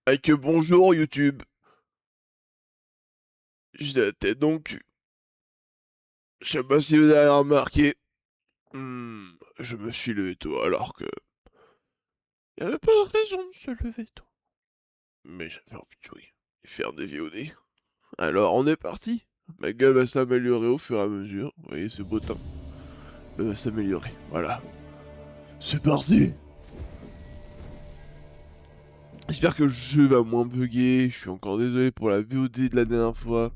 Avec bonjour YouTube. J'ai la tête dans le cul. Je sais pas si vous avez remarqué. Je me suis levé tôt alors que... Y avait pas de raison de se lever tôt. Mais j'avais envie de jouer et faire des VOD. Alors on est parti. Ma gueule va s'améliorer au fur et à mesure. Vous voyez ce beau teint va s'améliorer. Voilà. C'est parti. J'espère que le jeu va moins bugger. Je suis encore désolé pour la VOD de la dernière fois.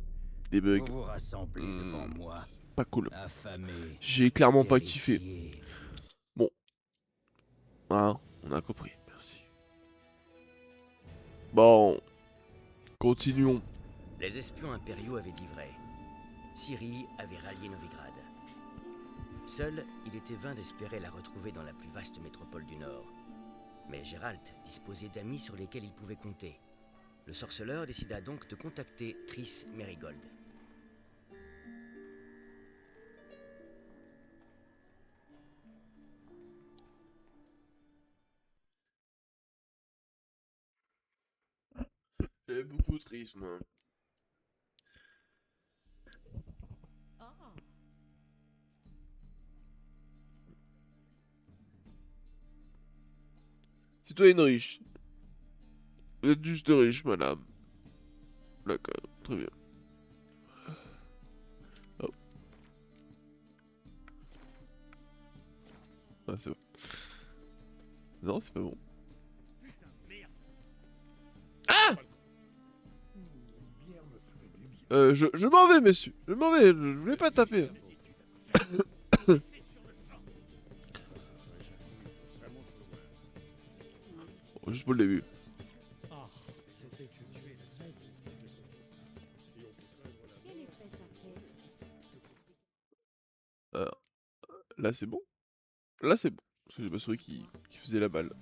Des bugs. Vous vous rassemblez devant Hmm, moi, Pas cool. affamés, J'ai clairement pas kiffé. terrifiés. Bon, hein, on a compris. Merci. Bon, continuons. Les espions impériaux avaient livré. Ciri avait rallié Novigrad. Seul, il était vain d'espérer la retrouver dans la plus vaste métropole du Nord. Mais Geralt disposait d'amis sur lesquels il pouvait compter. Le sorceleur décida donc de contacter Triss Merigold. J'avais beaucoup triste, moi. Citoyenne riche. Vous êtes juste riche, madame. D'accord, très bien. Oh, ah, c'est bon. Non, c'est pas bon. Ah je m'en vais, messieurs. Je m'en vais. Je voulais pas taper. Bon, juste pour le début. Alors, là, c'est bon. Là, c'est bon. Parce que j'ai pas souris qui faisait la balle.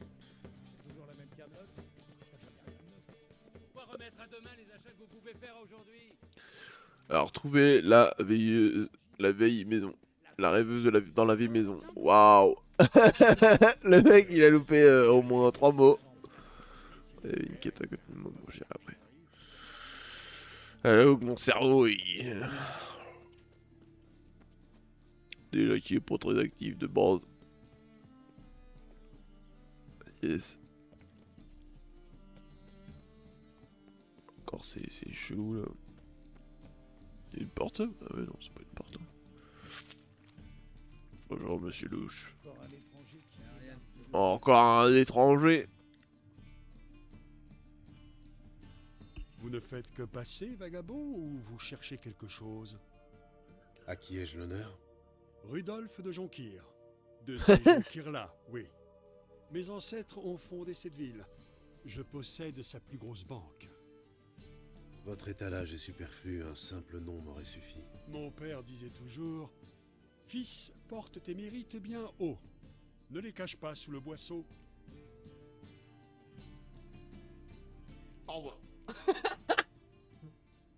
Alors, trouver la vieille maison. La rêveuse dans la vieille maison. Waouh. Le mec, il a loupé au moins 3 mots. Il y avait une quête à côté de moi, bon, j'irai après. Alors, mon cerveau, il... Déjà qui est pas très actif de base. Yes. Encore c'est chelou là. C'est une porte? Ah ouais non, c'est pas une porte. Bonjour monsieur Louche. Encore un étranger? Vous ne faites que passer, vagabond, ou vous cherchez quelque chose? À qui ai-je l'honneur? Rudolf de Jonkir. De ces Jonkir-là, oui. Mes ancêtres ont fondé cette ville. Je possède sa plus grosse banque. Votre étalage est superflu, un simple nom m'aurait suffi. Mon père disait toujours: Fils, porte tes mérites bien haut. Ne les cache pas sous le boisseau. Au revoir.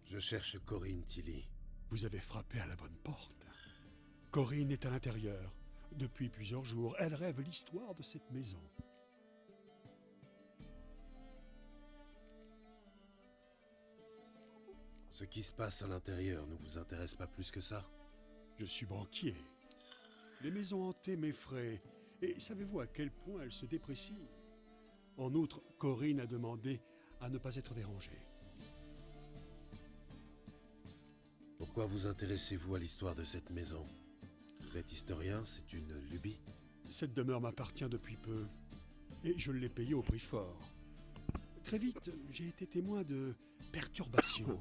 Je cherche Corinne Tilly. Vous avez frappé à la bonne porte. Corinne est à l'intérieur. Depuis plusieurs jours, elle rêve l'histoire de cette maison. Ce qui se passe à l'intérieur ne vous intéresse pas plus que ça? Je suis banquier. Les maisons hantées m'effraient. Et savez-vous à quel point elles se déprécient? En outre, Corinne a demandé à ne pas être dérangée. Pourquoi vous intéressez-vous à l'histoire de cette maison? Vous êtes historien, c'est une lubie? Cette demeure m'appartient depuis peu. Et je l'ai payée au prix fort. Très vite, j'ai été témoin de perturbations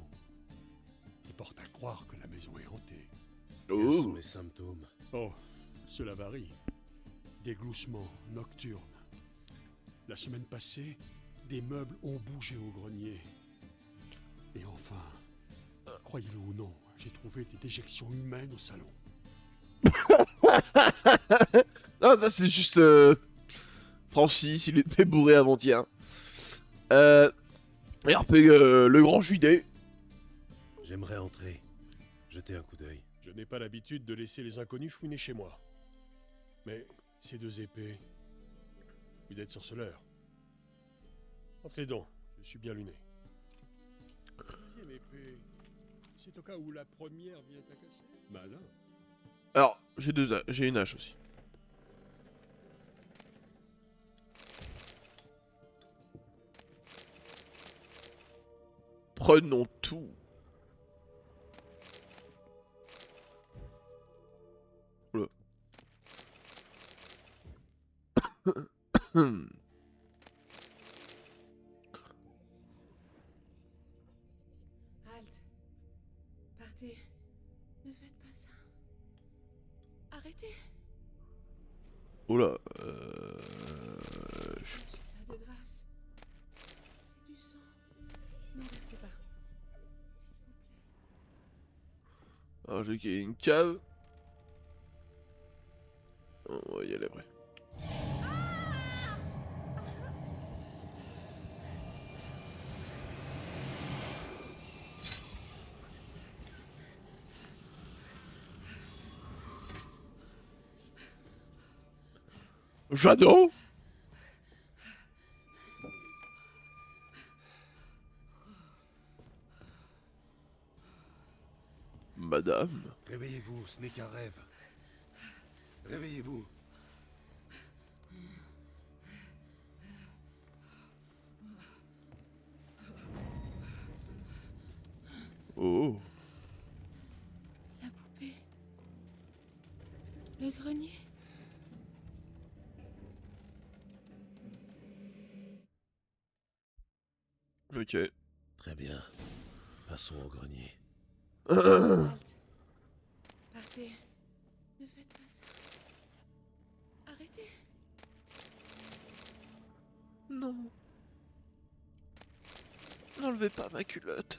qui portent à croire que la maison est hantée. Quels sont Oh. les symptômes? Oh, cela varie. Des gloussements nocturnes. La semaine passée, des meubles ont bougé au grenier. Et enfin, croyez-le ou non, j'ai trouvé des déjections humaines au salon. Non, ça c'est juste Francis, il était bourré avant-hier. RP le grand juillet. J'aimerais entrer, jeter un coup d'œil. Je n'ai pas l'habitude de laisser les inconnus fouiner chez moi. Mais ces deux épées, vous êtes sorceleur. Entrez donc, Je suis bien luné. La deuxième épée, c'est au cas où la première vient à casser. Malin. Alors, j'ai une hache aussi. Prenons tout. Oula. Halte. Partez. Ne faites pas ça. Arrêtez. Oula. Lâchez ça de grâce. C'est du sang. N'en versez pas. S'il vous plaît. Alors j'ai qu'il y a une cave. On va y aller après. Jadot? Madame? Réveillez-vous, ce n'est qu'un rêve. Réveillez-vous. Oh. La poupée. Le grenier. Ok. Très bien. Passons au grenier. Halte. Partez. Ne faites pas ça. Arrêtez. Non. N'enlevez pas ma culotte.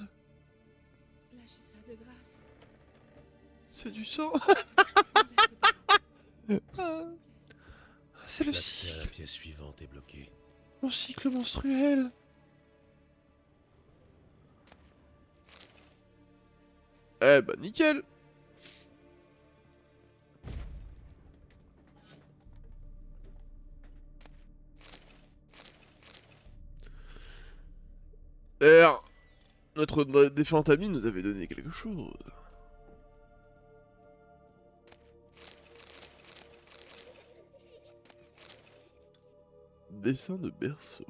Lâchez ça de grâce. C'est du sang. N'en versez pas. Ah, c'est le L'accès à la cycle. pièce suivante est bloqué. Mon cycle menstruel. Eh bah nickel. R, notre défunt ami nous avait donné quelque chose. Dessin de berceau.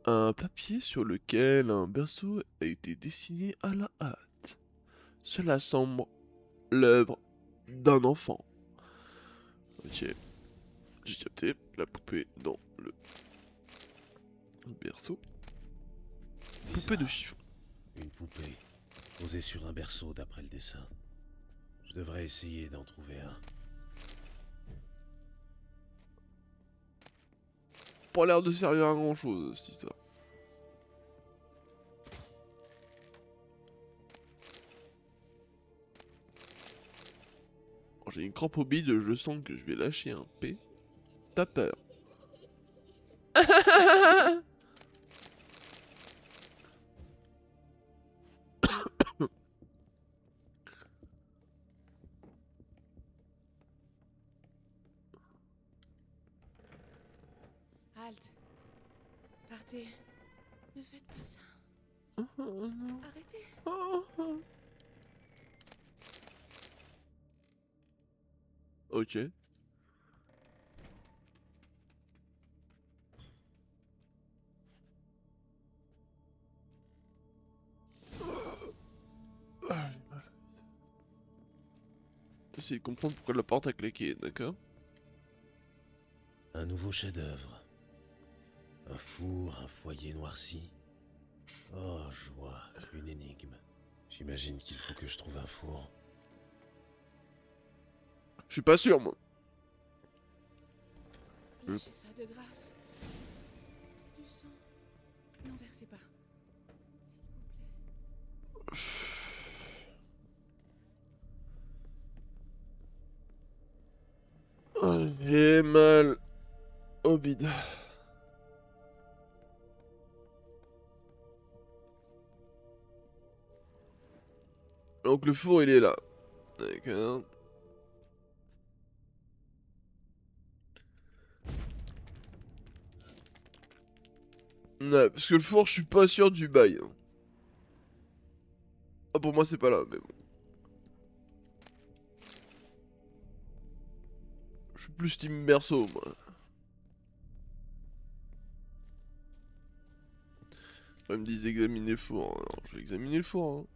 Un papier sur lequel un berceau a été dessiné à la hâte. Cela semble l'œuvre d'un enfant. Ok. J'ai capté la poupée dans le berceau. Poupée de Bizarre. chiffon. Une poupée posée sur un berceau d'après le dessin. Je devrais essayer d'en trouver un. Pas l'air de servir à grand chose cette histoire. J'ai une crampe au bide, je sens que je vais lâcher un P. T'as peur. Halte. Partez. Ne faites pas ça. Oh non. Arrêtez. Oh. Ok. Ah, j'ai mal. J'essaie de comprendre pourquoi la porte a claqué, d'accord? Un nouveau chef-d'œuvre. Un four, un foyer noirci. Oh, joie, une énigme. J'imagine qu'il faut que je trouve un four. Je suis pas sûr, moi. Lâchez ça de grâce. C'est du sang. N'en versez pas. S'il vous plaît. Ah, j'ai mal au bide. Donc le four il est là. D'accord. Ouais, parce que le four, je suis pas sûr du bail. Hein. Ah, pour moi, c'est pas là, mais bon. Je suis plus team berceau, moi. Ils me disent examiner le four. Hein. Alors, je vais examiner le four. Hein.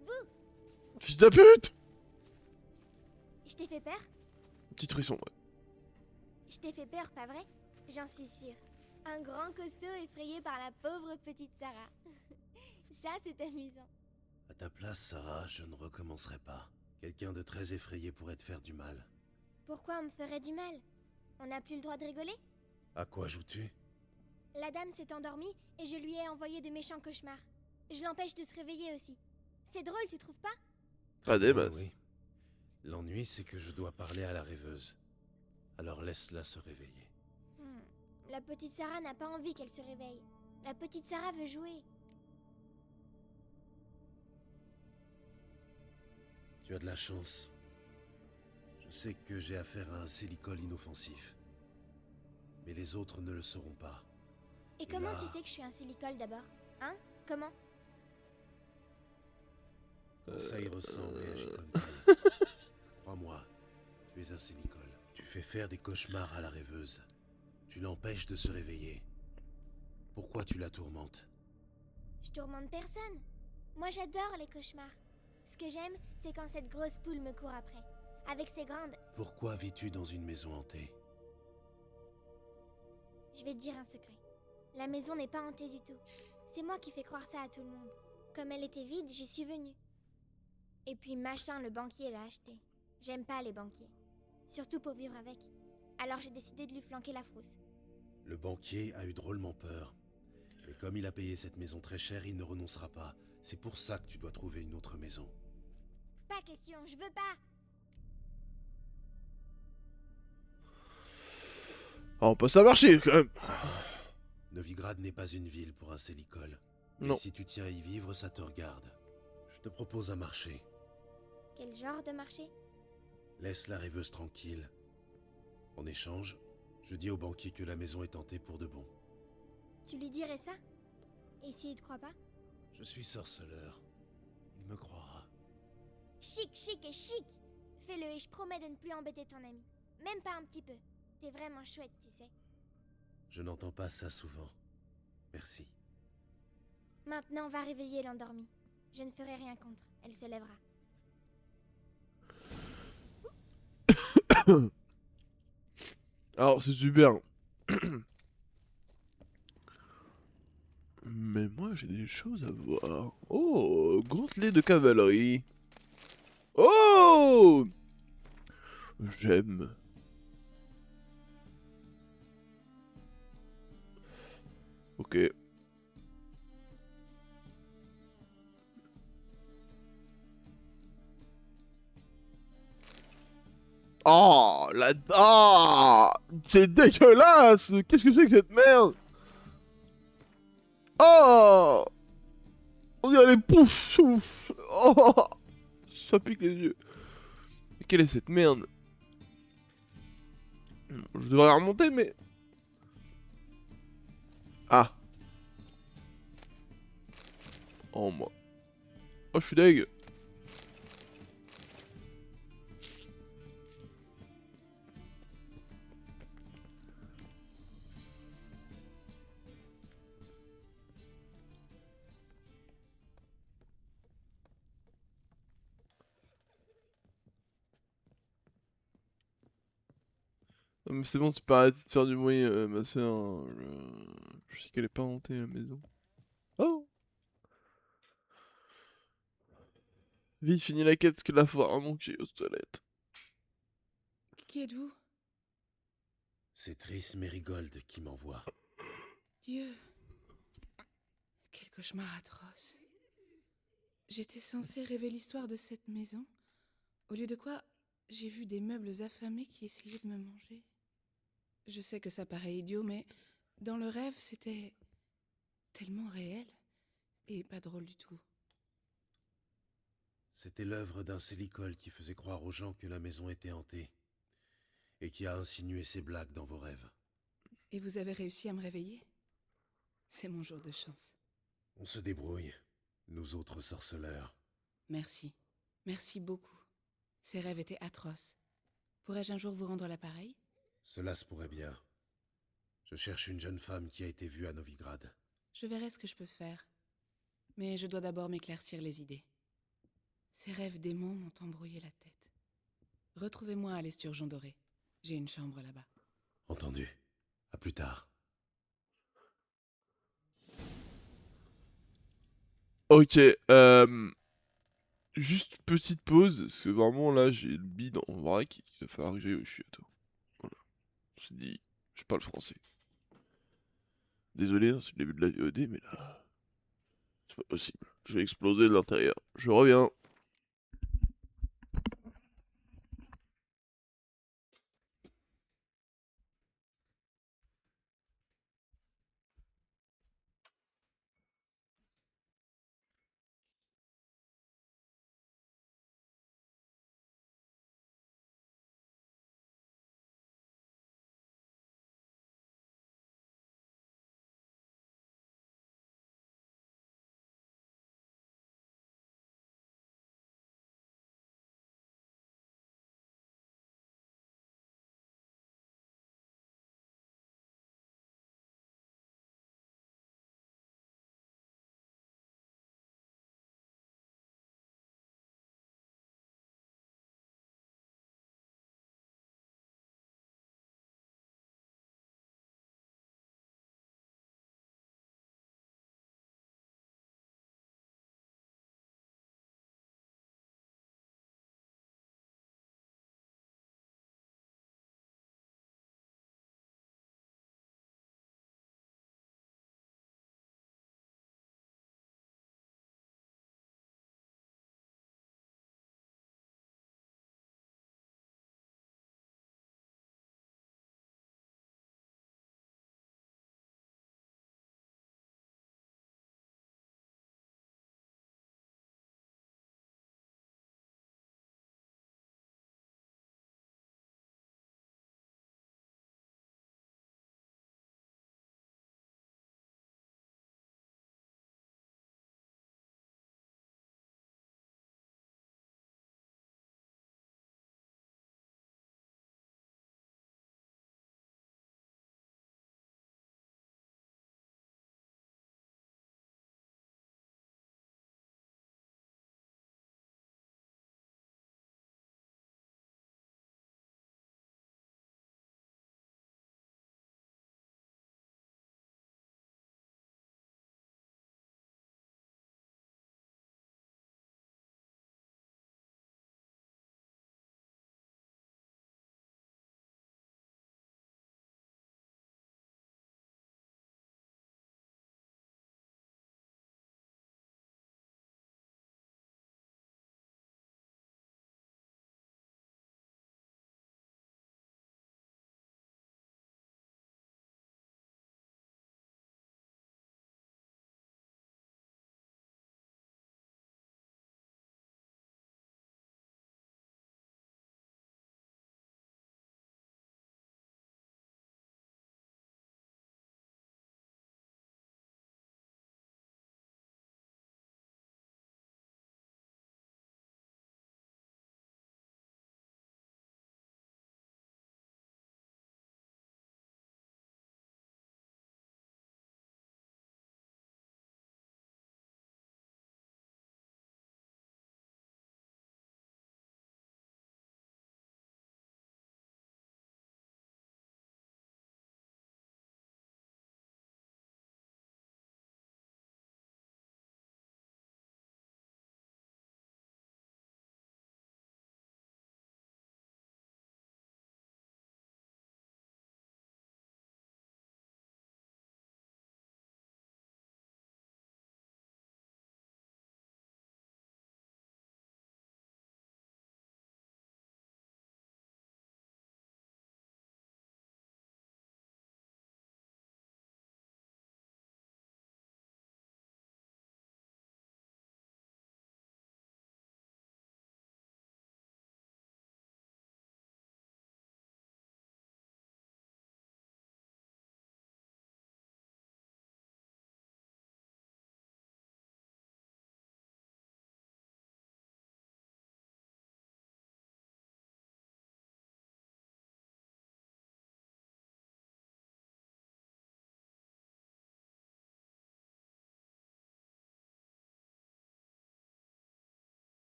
Vous, Fils de pute! je t'ai fait peur? Petit frisson, ouais. Je t'ai fait peur, pas vrai? J'en suis sûre. Un grand costaud effrayé par la pauvre petite Sarah. Ça, c'est amusant. À ta place, Sarah, je ne recommencerai pas. Quelqu'un de très effrayé pourrait te faire du mal. Pourquoi on me ferait du mal? On n'a plus le droit de rigoler? À quoi joues-tu? La dame s'est endormie et je lui ai envoyé de méchants cauchemars. Je l'empêche de se réveiller aussi. C'est drôle, tu trouves pas? Pas des Drôle, masses. oui. L'ennui, c'est que je dois parler à la rêveuse. Alors laisse-la se réveiller. La petite Sarah n'a pas envie qu'elle se réveille. La petite Sarah veut jouer. Tu as de la chance. Je sais que j'ai affaire à un célicole inoffensif. Mais les autres ne le sauront pas. Et comment là- tu sais que je suis un silicole d'abord? Hein? Comment? Ça y ressemble et agit comme tel. Crois-moi, tu es un célicole. Tu fais faire des cauchemars à la rêveuse. Tu l'empêches de se réveiller. Pourquoi tu la tourmentes? Je tourmente personne. Moi, j'adore les cauchemars. Ce que j'aime, c'est quand cette grosse poule me court après. Avec ses grandes... Pourquoi vis-tu dans une maison hantée? Je vais te dire un secret. La maison n'est pas hantée du tout. C'est moi qui fais croire ça à tout le monde. Comme elle était vide, j'y suis venue. Et puis machin, le banquier l'a acheté. J'aime pas les banquiers. Surtout pour vivre avec. Alors j'ai décidé de lui flanquer la frousse. Le banquier a eu drôlement peur. Mais comme il a payé cette maison très cher, il ne renoncera pas. C'est pour ça que tu dois trouver une autre maison. Pas question, je veux pas. Alors, pas ça marcher, quand même. Sarah, Novigrad n'est pas une ville pour un célicole. Mais Non. si tu tiens à y vivre, ça te regarde. Je te propose un marché. Quel genre de marché? Laisse la rêveuse tranquille. En échange, je dis au banquier que la maison est hantée pour de bon. Tu lui dirais ça? Et s'il te croit pas? Je suis sorceleur. Il me croira. Chic, chic et chic! Fais-le et je promets de ne plus embêter ton ami. Même pas un petit peu. T'es vraiment chouette, tu sais. Je n'entends pas ça souvent. Merci. Maintenant, va réveiller l'endormie. Je ne ferai rien contre. Elle se lèvera. Alors, c'est super. Mais moi, j'ai des choses à voir. Oh, gantelet de cavalerie. Oh! J'aime. Ok. Oh, la... Ah, c'est dégueulasse! Qu'est-ce que c'est que cette merde? Oh! On dirait les pouf souffle. Oh! Ça pique les yeux. Mais quelle est cette merde? Je devrais remonter, mais... Ah. Oh, moi. Oh, je suis deg. Non, mais c'est bon, tu peux arrêter de faire du bruit, ma soeur. Je sais qu'elle est pas hantée, la maison. Oh! Vite, finis la quête, parce que la foire a manqué aux toilettes. Qui êtes-vous? C'est Triss Merigold qui m'envoie. Dieu. Quel cauchemar atroce. J'étais censée rêver l'histoire de cette maison, au lieu de quoi j'ai vu des meubles affamés qui essayaient de me manger. Je sais que ça paraît idiot, mais dans le rêve, c'était tellement réel. et pas drôle du tout. C'était l'œuvre d'un Célicole qui faisait croire aux gens que la maison était hantée, et qui a insinué ses blagues dans vos rêves. Et vous avez réussi à me réveiller? C'est mon jour de chance. On se débrouille, nous autres sorceleurs. Merci. Merci beaucoup. Ces rêves étaient atroces. Pourrais-je un jour vous rendre l'appareil? Cela se pourrait bien. Je cherche une jeune femme qui a été vue à Novigrad. Je verrai ce que je peux faire. Mais je dois d'abord m'éclaircir les idées. Ces rêves démons m'ont embrouillé la tête. Retrouvez-moi à l'Esturgeon doré. J'ai une chambre là-bas. Entendu. À plus tard. Ok, juste petite pause, parce que vraiment là j'ai le bide en vrac, il va falloir que j'aille aux chiottes. Voilà, je me suis dit, je parle français. Désolé, hein, c'est le début de la VOD, mais là, c'est pas possible. Je vais exploser de l'intérieur. Je reviens.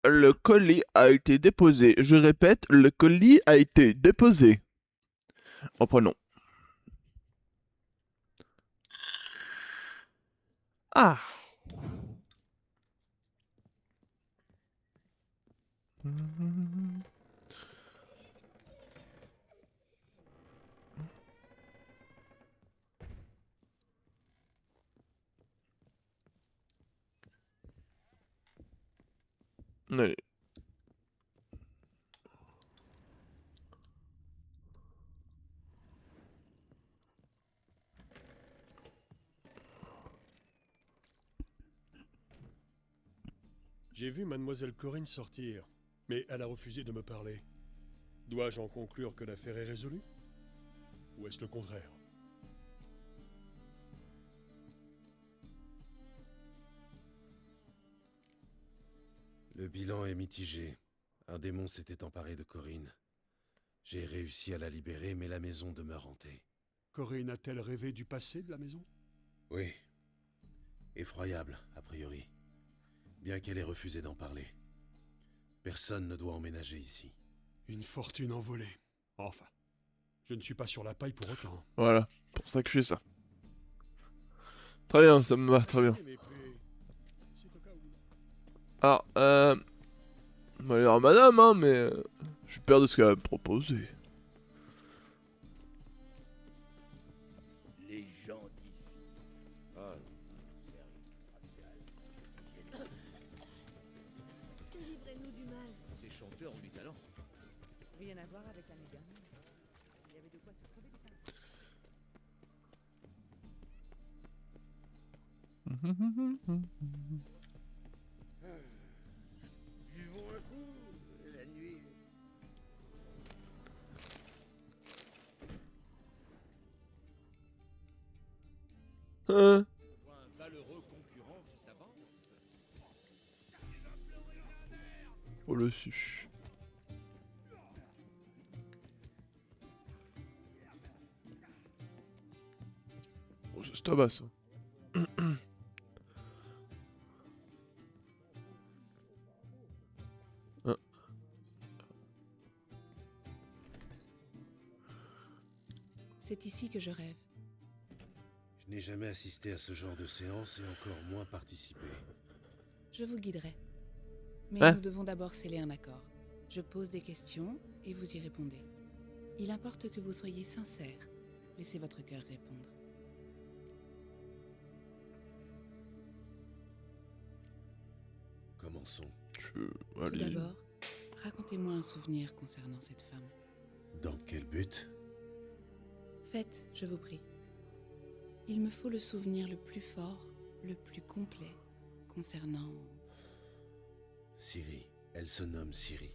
Le colis a été déposé. Je répète, le colis a été déposé. Reprenons. Ah. Allez. J'ai vu mademoiselle Corinne sortir, mais elle a refusé de me parler. Dois-je en conclure que l'affaire est résolue? Ou est-ce le contraire? Le bilan est mitigé. Un démon s'était emparé de Corinne. J'ai réussi à la libérer, mais la maison demeure hantée. Corinne a-t-elle rêvé du passé de la maison? Oui. Effroyable, a priori. Bien qu'elle ait refusé d'en parler. Personne ne doit emménager ici. Une fortune envolée. Enfin, je ne suis pas sur la paille pour autant. Voilà, pour ça que je fais ça. Très bien, ça me va, très bien. Mais c'est au cas où. Alors, on va aller voir madame, hein, mais je suis peur de ce qu'elle va me proposer. Les gens d'ici. Ah, Délivrez-nous du mal. ces chanteurs ont du talent. Rien à voir avec l'année dernière. Il y avait de quoi se crever de faim. Buvons un coup, la nuit. Hein? Pour un valeureux concurrent qui s'avance. Oh le su. Oh, c'est tabasse. Hein. C'est ici que je rêve. Je n'ai jamais assisté à ce genre de séance et encore moins participé. Je vous guiderai. Mais Hein? nous devons d'abord sceller un accord. Je pose des questions et vous y répondez. Il importe que vous soyez sincère. Laissez votre cœur répondre. Commençons. Tout Allez. d'abord, racontez-moi un souvenir concernant cette femme. Dans quel but? Faites, je vous prie. Il me faut le souvenir le plus fort, le plus complet, concernant... Ciri. Elle se nomme Ciri.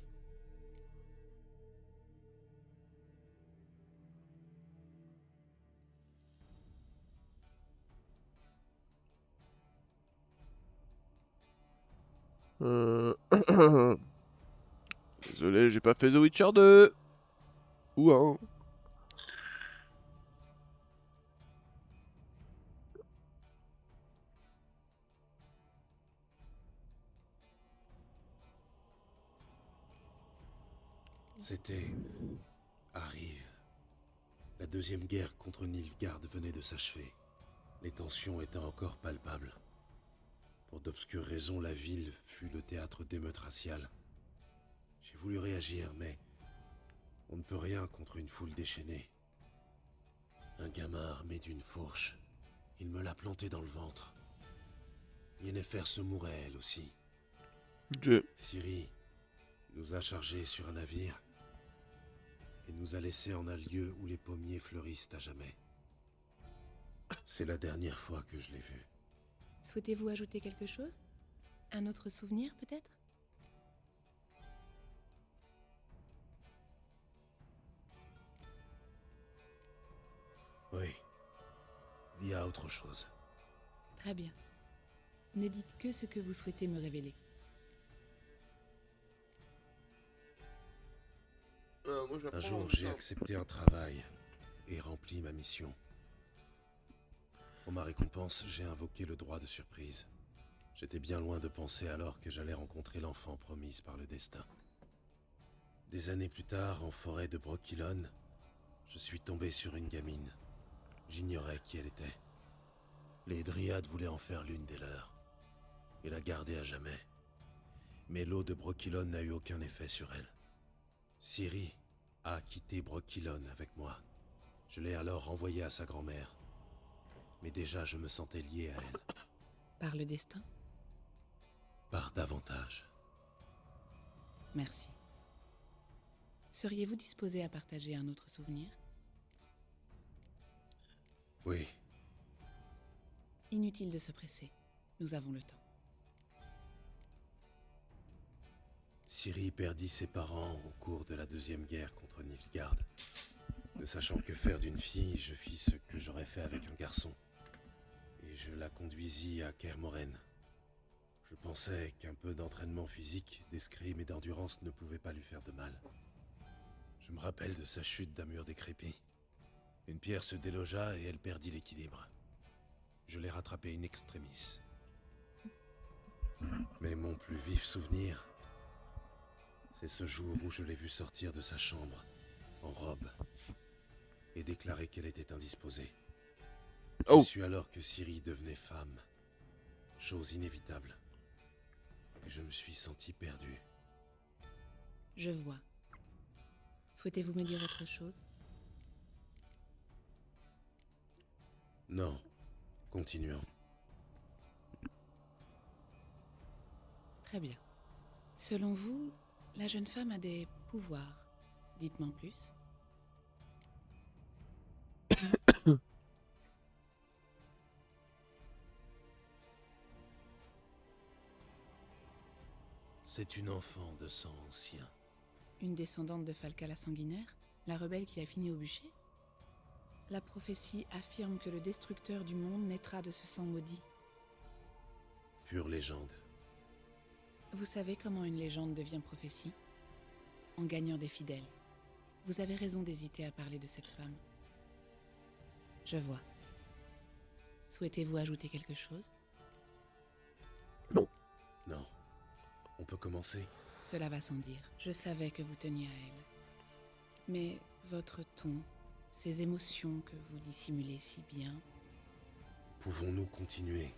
Euh, Désolé, j'ai pas fait The Witcher 2. Ou un. C'était... Arrive. La deuxième guerre contre Nilfgaard venait de s'achever. Les tensions étaient encore palpables. Pour d'obscures raisons, la ville fut le théâtre d'émeutes raciales. J'ai voulu réagir, mais... on ne peut rien contre une foule déchaînée. Un gamin armé d'une fourche. Il me l'a planté dans le ventre. Yennefer se mourait, elle aussi. Ok. Ciri nous a chargés sur un navire et nous a laissés en un lieu où les pommiers fleurissent à jamais. C'est la dernière fois que je l'ai vue. Souhaitez-vous ajouter quelque chose? Un autre souvenir, peut-être? Oui, il y a autre chose. Très bien. Ne dites que ce que vous souhaitez me révéler. Un jour, j'ai accepté un travail et rempli ma mission. Pour ma récompense, j'ai invoqué le droit de surprise. J'étais bien loin de penser alors que j'allais rencontrer l'enfant promise par le destin. Des années plus tard, en forêt de Brokilon, je suis tombé sur une gamine. J'ignorais qui elle était. Les Dryades voulaient en faire l'une des leurs, et la garder à jamais. Mais l'eau de Brokilon n'a eu aucun effet sur elle. Ciri a quitté Brokilon avec moi. Je l'ai alors renvoyée à sa grand-mère. Mais déjà, je me sentais lié à elle. Par le destin? Par davantage. Merci. Seriez-vous disposé à partager un autre souvenir? Oui, Inutile de se presser. Nous avons le temps. Ciri perdit ses parents au cours de la Deuxième Guerre contre Nilfgaard. Ne sachant que faire d'une fille, je fis ce que j'aurais fait avec un garçon. Et je la conduisis à Kermoren. Je pensais qu'un peu d'entraînement physique, d'escrime et d'endurance ne pouvait pas lui faire de mal. Je me rappelle de sa chute d'un mur décrépit. Une pierre se délogea et elle perdit l'équilibre. Je l'ai rattrapée in extremis. Mais mon plus vif souvenir, c'est ce jour où je l'ai vue sortir de sa chambre, en robe, et déclarer qu'elle était indisposée. Oh. Je suis alors que Ciri devenait femme, chose inévitable. Et je me suis senti perdu. Je vois. Souhaitez-vous me dire autre chose? Non, continuons. Très bien. Selon vous, la jeune femme a des pouvoirs. Dites-moi en plus. C'est une enfant de sang ancien. Une descendante de Falca la sanguinaire? La rebelle qui a fini au bûcher? La prophétie affirme que le destructeur du monde naîtra de ce sang maudit. Pure légende. Vous savez comment une légende devient prophétie? En gagnant des fidèles. Vous avez raison d'hésiter à parler de cette femme. Je vois. Souhaitez-vous ajouter quelque chose? Non. On peut commencer? Cela va sans dire. Je savais que vous teniez à elle. Mais votre ton, ces émotions que vous dissimulez si bien, Pouvons-nous continuer?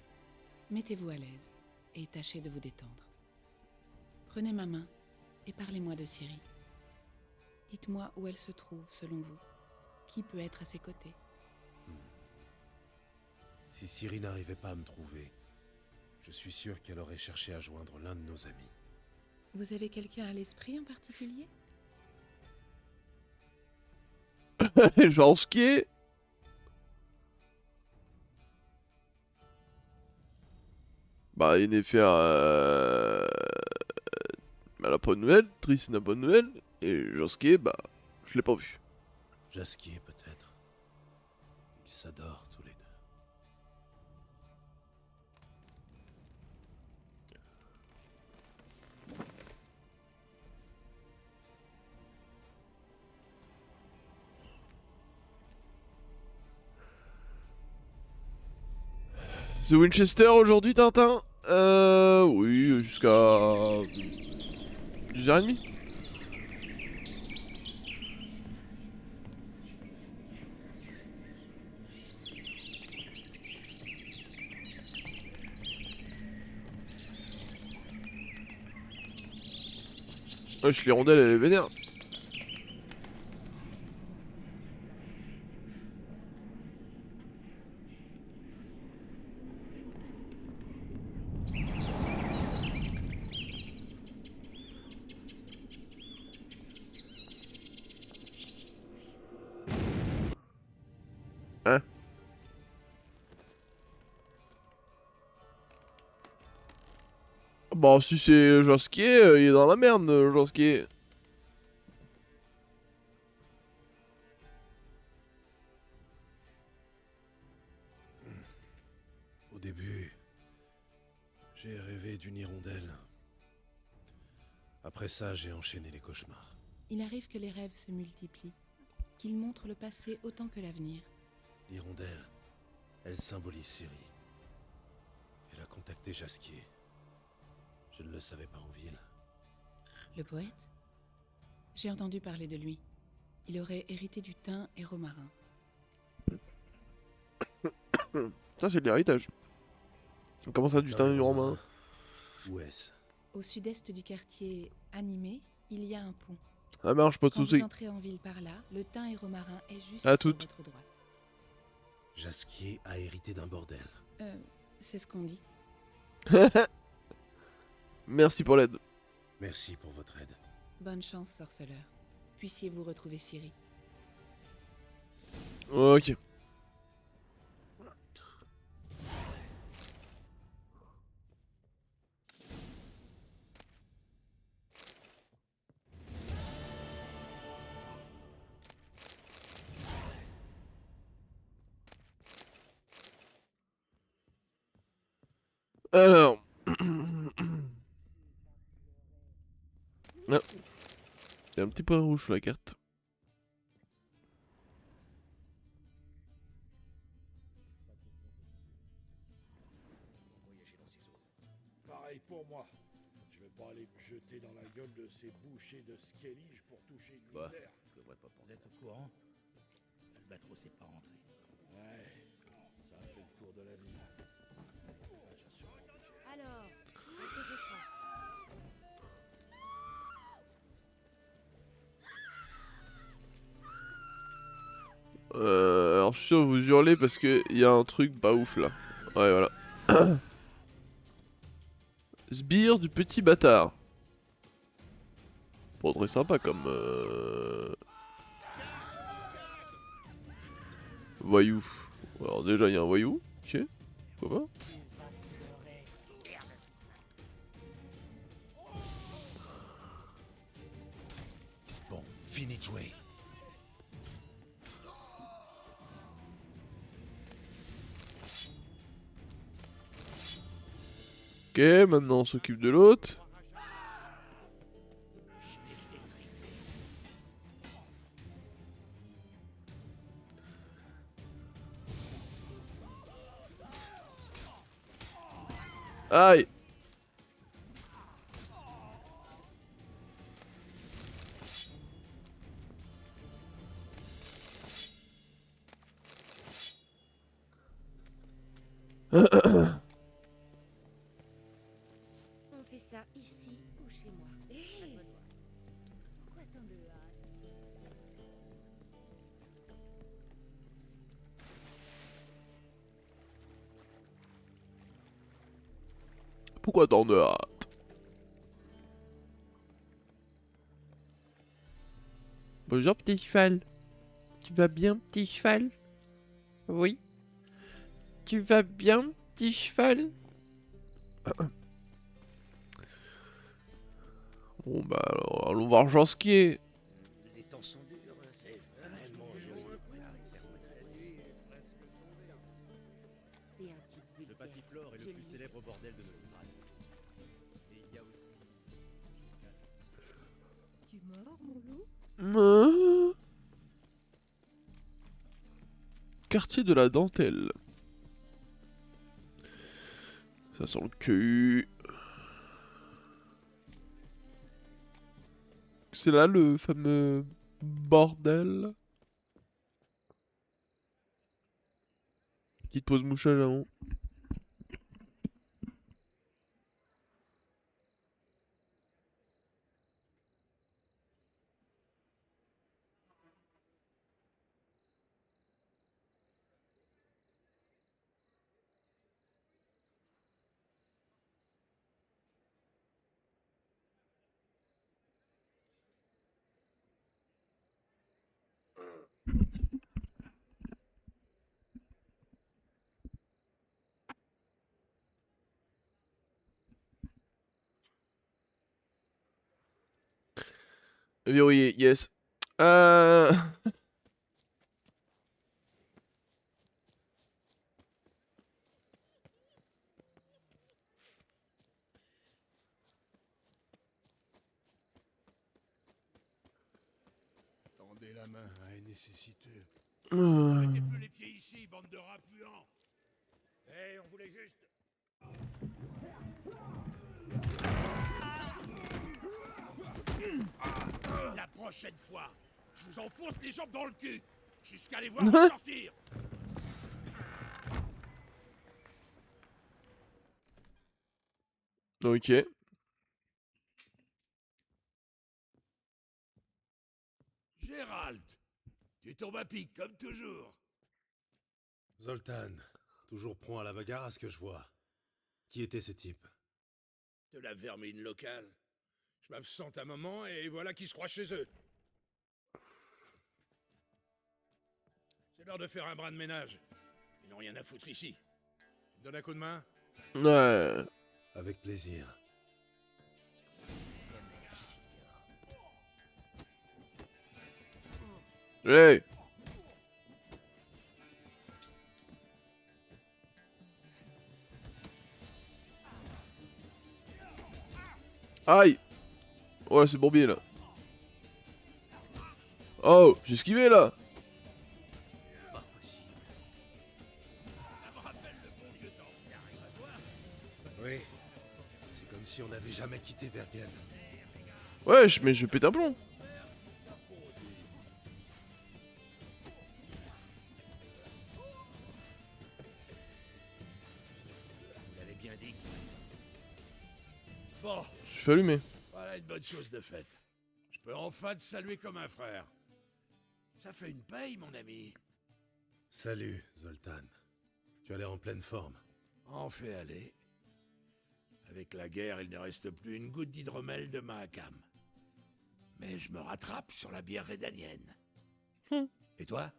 mettez-vous à l'aise et tâchez de vous détendre. Prenez ma main et parlez-moi de Ciri. Dites-moi où elle se trouve selon vous. Qui peut être à ses côtés? Si Ciri n'arrivait pas à me trouver, je suis sûr qu'elle aurait cherché à joindre l'un de nos amis. Vous avez quelqu'un à l'esprit en particulier? Genre skier. Bah, il est faire. Elle a pas de nouvelles, Triss n'a pas de nouvelles, et Josuke, bah, je l'ai pas vu. Jaskier peut-être. Ils s'adorent tous les deux. The Winchester aujourd'hui, Tintin? Oui, jusqu'à 10h30. Wesh, les rondelles, elle est vénère. Hein? Bon, si c'est Josuke, il est dans la merde, Josuke. Au début, j'ai rêvé d'une hirondelle. Après ça, j'ai enchaîné les cauchemars. Il arrive que les rêves se multiplient, qu'ils montrent le passé autant que l'avenir. L'hirondelle, Elle symbolise Ciri. Elle a contacté Jasquier. Je ne le savais pas en ville. Le poète? J'ai entendu parler de lui. Il aurait hérité du thym et romarin. Ça, c'est de l'héritage. Comment ça, du Putain, temps les du romain? Romains. Où est-ce? Au sud-est du quartier animé, il y a un pont. Ça marche, pas de Quand vous soucis. entrez en ville par là, le thym et romarin est juste À sur toutes. votre droite. Jasquier a hérité d'un bordel. C'est ce qu'on dit. Merci pour l'aide. Merci pour votre aide. Bonne chance, sorceleur. Puissiez-vous retrouver Ciri. Ok. Alors. Ah. Il y a un petit point rouge sur la carte. Voyager dans ces eaux. Pareil pour moi. Je vais pas aller me jeter dans la gueule de ces bouchers de Skellige pour toucher une Bah, misère. je devrais pas penser. Vous êtes au courant? Albatros est pas rentré. Ouais, ça a fait le tour de la mine. L'équipage a sûrement déjà- Alors, qu'est-ce que ce sera? Alors je suis sûr vous hurlez parce que il y a un truc pas ouf là. Ouais voilà. Sbire du petit bâtard. Bon, très sympa comme voyou. Alors déjà il y a un voyou. Ok. Pourquoi pas. Bon, fini de jouer. Ok, maintenant on s'occupe de l'autre. Aïe. On fait ça ici ou chez moi? Hé! Pourquoi tant de hâte? Pourquoi tant de hâte? Bonjour petit cheval. Tu vas bien petit cheval? Oui. Tu vas bien petit cheval? Bon bah alors allons voir Jasquier. Les temps sont durs. C'est vraiment joli. T'es un type vulgaire. Le passiflore est Je le plus lui célèbre bordel de Novigrad. Et il y a aussi... Tu mords, mon loup? Quartier de la dentelle. Ça sent le cul. C'est là le fameux bordel. Petite pause mouchage avant. Verrouillé, yes. Tendez la main à une nécessité. Mettez plus les pieds ici, bande de rats puants. Hé, on voulait juste... La prochaine fois, je vous enfonce les jambes dans le cul, jusqu'à les voir en sortir. Ok. Gérald, tu tombes à pic comme toujours. Zoltan, toujours prompt à la bagarre à ce que je vois. Qui étaient ces types? De la vermine locale. Je m'absente un moment et voilà qui se croient chez eux. C'est l'heure de faire un brin de ménage. Ils n'ont rien à foutre ici. Tu me donnes un coup de main? Ouais. Avec plaisir. Hey. Aïe. Ouais, c'est bourbier là. Oh, j'ai esquivé là. Pas possible. Ça me rappelle le bon vieux temps. T'arrives à toi? Oui. C'est comme si on n'avait jamais quitté Vergen. Ouais, mais je pète un plomb. Vous l'avez bien dit. Bon, Je suis allumé. voilà une bonne chose de faite. Je peux enfin te saluer comme un frère. Ça fait une paye, mon ami. Salut, Zoltan. Tu as l'air en pleine forme. En fait aller. Avec la guerre, il ne reste plus une goutte d'hydromel de Mahakam. Mais je me rattrape sur la bière rédanienne. Et toi?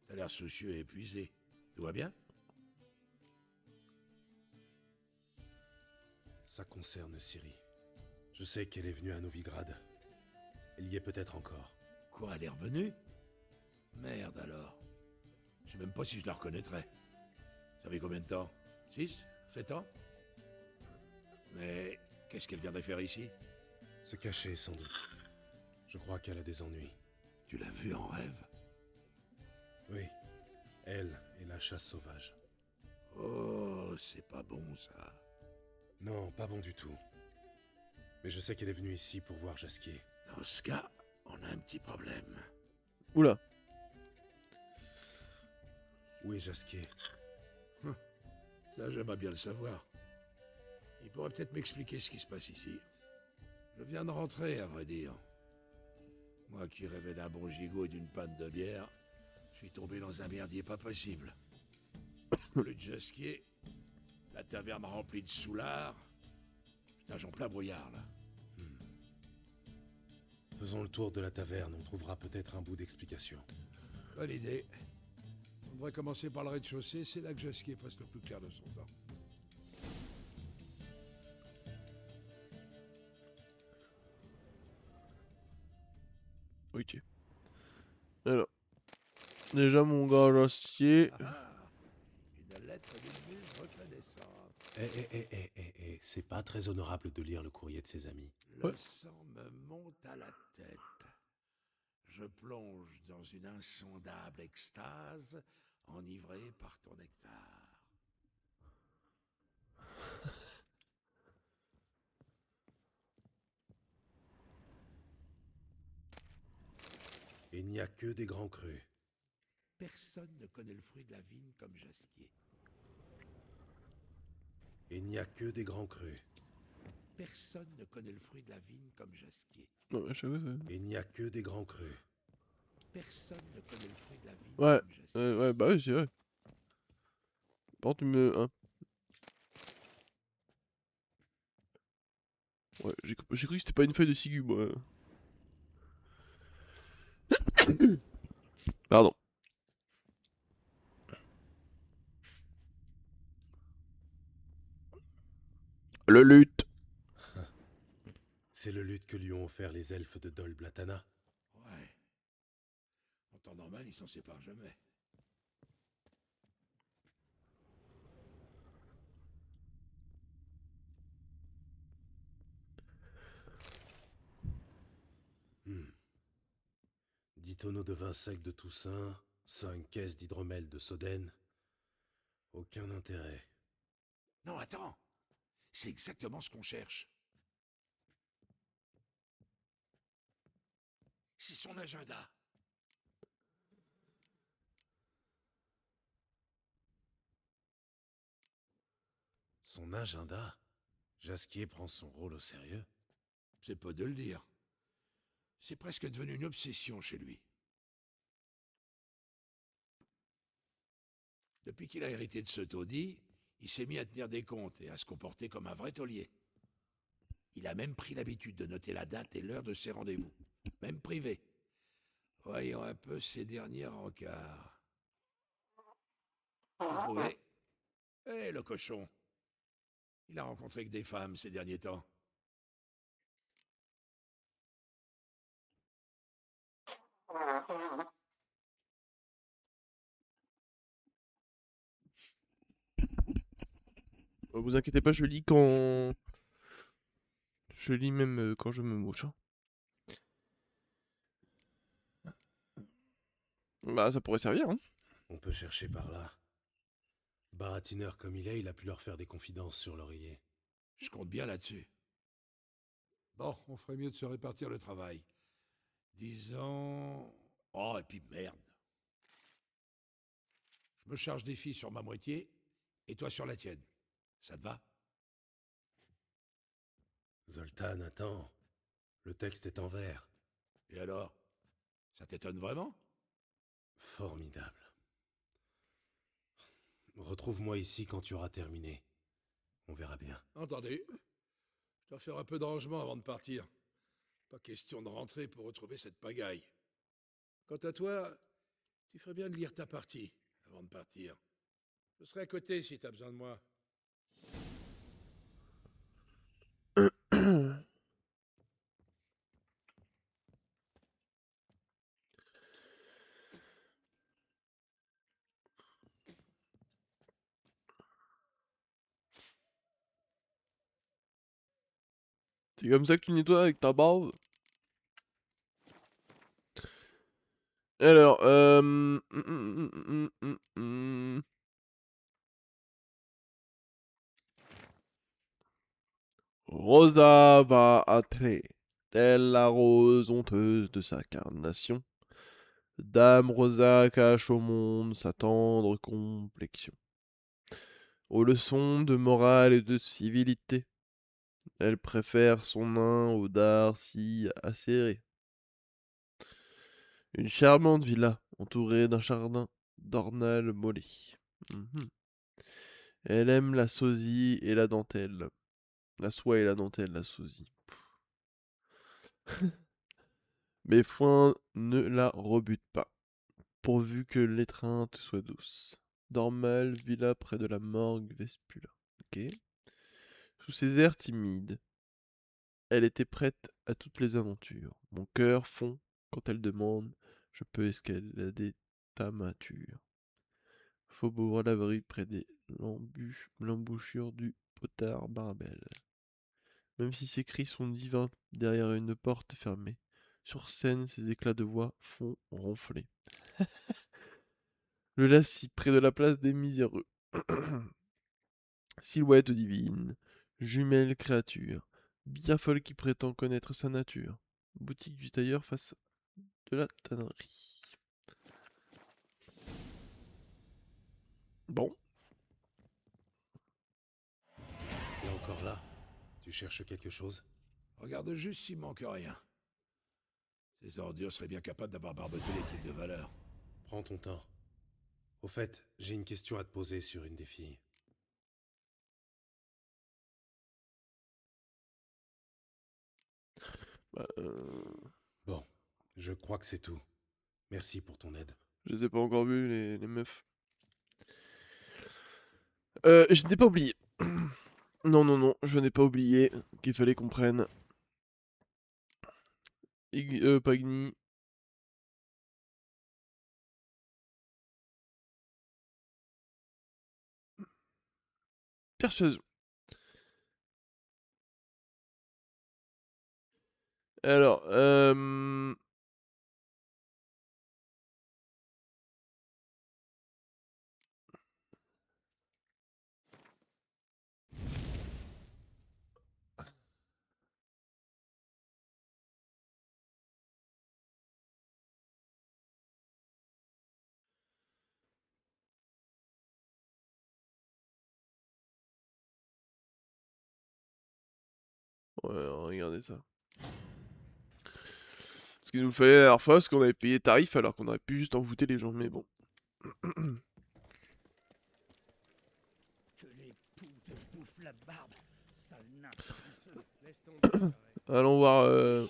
T'as l'air soucieux et épuisé. Tout va bien? Ça concerne Ciri. Je sais qu'elle est venue à Novigrad. Elle y est peut-être encore. Quoi, elle est revenue? Merde alors. Je sais même pas si je la reconnaîtrais. Ça fait combien de temps? 6? 7 ans? Mais qu'est-ce qu'elle viendrait faire ici? Se cacher, sans doute. Je crois qu'elle a des ennuis. Tu l'as vue en rêve? Oui. Elle et la chasse sauvage. Oh, c'est pas bon ça. Non, pas bon du tout. Mais je sais qu'elle est venue ici pour voir Jaskier. Dans ce cas, on a un petit problème. Oula. Où est Jaskier? Ça, j'aimerais bien le savoir. Il pourrait peut-être m'expliquer ce qui se passe ici. Je viens de rentrer, à vrai dire. Moi qui rêvais d'un bon gigot et d'une panne de bière, je suis tombé dans un merdier pas possible. Plus de Jaskier, la taverne remplie de soulards. Putain, j'en plein brouillard, là. Faisons le tour de la taverne, on trouvera peut-être un bout d'explication. Bonne idée. On devrait commencer par le rez-de-chaussée, c'est là que Jaskier passe le plus clair de son temps. Ok. Alors. Déjà mon gars Jaskier. Une lettre d'une muse reconnaissante. C'est pas très honorable de lire le courrier de ses amis. Le sang me monte à la tête. Je plonge dans une insondable extase, enivré par ton nectar. Il n'y a que des grands crus. Personne ne connaît le fruit de la vigne comme Jaskier. Il n'y a que des grands crus. Personne ne connaît le fruit de la vigne comme Jaskier. Non, je sais pas ça. Il n'y a que des grands crus. Personne ne connaît le fruit de la vigne Ouais. comme Jaskier. Ouais, bah oui, c'est vrai. Par contre, tu me. Hein. Ouais, j'ai cru que c'était pas une feuille de ciguë, moi. Pardon. Le lutte. C'est le lutte que lui ont offert les elfes de Dol Blatana. Ouais. En temps normal, ils s'en séparent jamais. Hmm. 10 tonneaux de vin sec de Toussaint, 5 caisses d'hydromel de Soden. Aucun intérêt. Non, attends. C'est exactement ce qu'on cherche. C'est son agenda. Son agenda? Jasquier prend son rôle au sérieux? C'est pas de le dire. C'est presque devenu une obsession chez lui. Depuis qu'il a hérité de ce taudis, il s'est mis à tenir des comptes et à se comporter comme un vrai taulier. Il a même pris l'habitude de noter la date et l'heure de ses rendez-vous, même privés. Voyons un peu ses derniers rencarts. J'ai trouvé. Eh, le cochon. Il a rencontré que des femmes ces derniers temps. Vous inquiétez pas, je lis quand... Je lis même quand je me mouche, hein. Bah, ça pourrait servir, hein. On peut chercher par là. Baratineur comme il a pu leur faire des confidences sur l'oreiller. Je compte bien là-dessus. Bon, on ferait mieux de se répartir le travail. Disons... Oh, et puis merde. Je me charge des filles sur ma moitié, et toi sur la tienne. Ça te va? Zoltan, attends. Le texte est en vers. Et alors? Ça t'étonne vraiment? Formidable. Retrouve-moi ici quand tu auras terminé. On verra bien. Entendez. Je dois faire un peu de rangement avant de partir. Pas question de rentrer pour retrouver cette pagaille. Quant à toi, tu ferais bien de lire ta partie avant de partir. Je serai à côté si t'as besoin de moi. C'est comme ça que tu nettoies avec ta barbe? Alors, Rosa va attrait, telle la rose honteuse de sa carnation. Dame Rosa cache au monde sa tendre complexion. Aux leçons de morale et de civilité, elle préfère son nain au dard si acéré. Une charmante villa entourée d'un jardin d'ornales mollets. Mhm. Elle aime la sosie et la dentelle. La soie et la dentelle, la sosie. Mais foin ne la rebute pas, pourvu que l'étreinte soit douce. Dormal, villa près de la morgue Vespula. Ok. Sous ses airs timides, elle était prête à toutes les aventures. Mon cœur fond quand elle demande, je peux escalader ta mâture. Faubourg l'abri près des l'embouchure du potard Barbel. Même si ses cris sont divins derrière une porte fermée, sur scène ses éclats de voix font ronfler. Le lacis près de la place des miséreux. Silhouette divine, jumelle créature, bien folle qui prétend connaître sa nature. Boutique du tailleur face de la tannerie. Bon, Et encore là, tu cherches quelque chose? Regarde juste s'il manque rien. Ces ordures seraient bien capables d'avoir barboté les trucs de valeur. Prends ton temps. Au fait, j'ai une question à te poser sur une des filles. bah, Bon, je crois que c'est tout. Merci pour ton aide. je les ai pas encore vus, les meufs. Je n'ai pas oublié. Non, non, non, je n'ai pas oublié qu'il fallait qu'on prenne Pagny. Persuasion. Alors, Ouais, regardez ça. Ce qu'il nous fallait la dernière fois, c'est qu'on avait payé tarif alors qu'on aurait pu juste envoûter les gens, mais bon. Que les poux te bouffent la barbe, sale nain paresseux. Laisse tomber, j'arrête. Allons voir Hé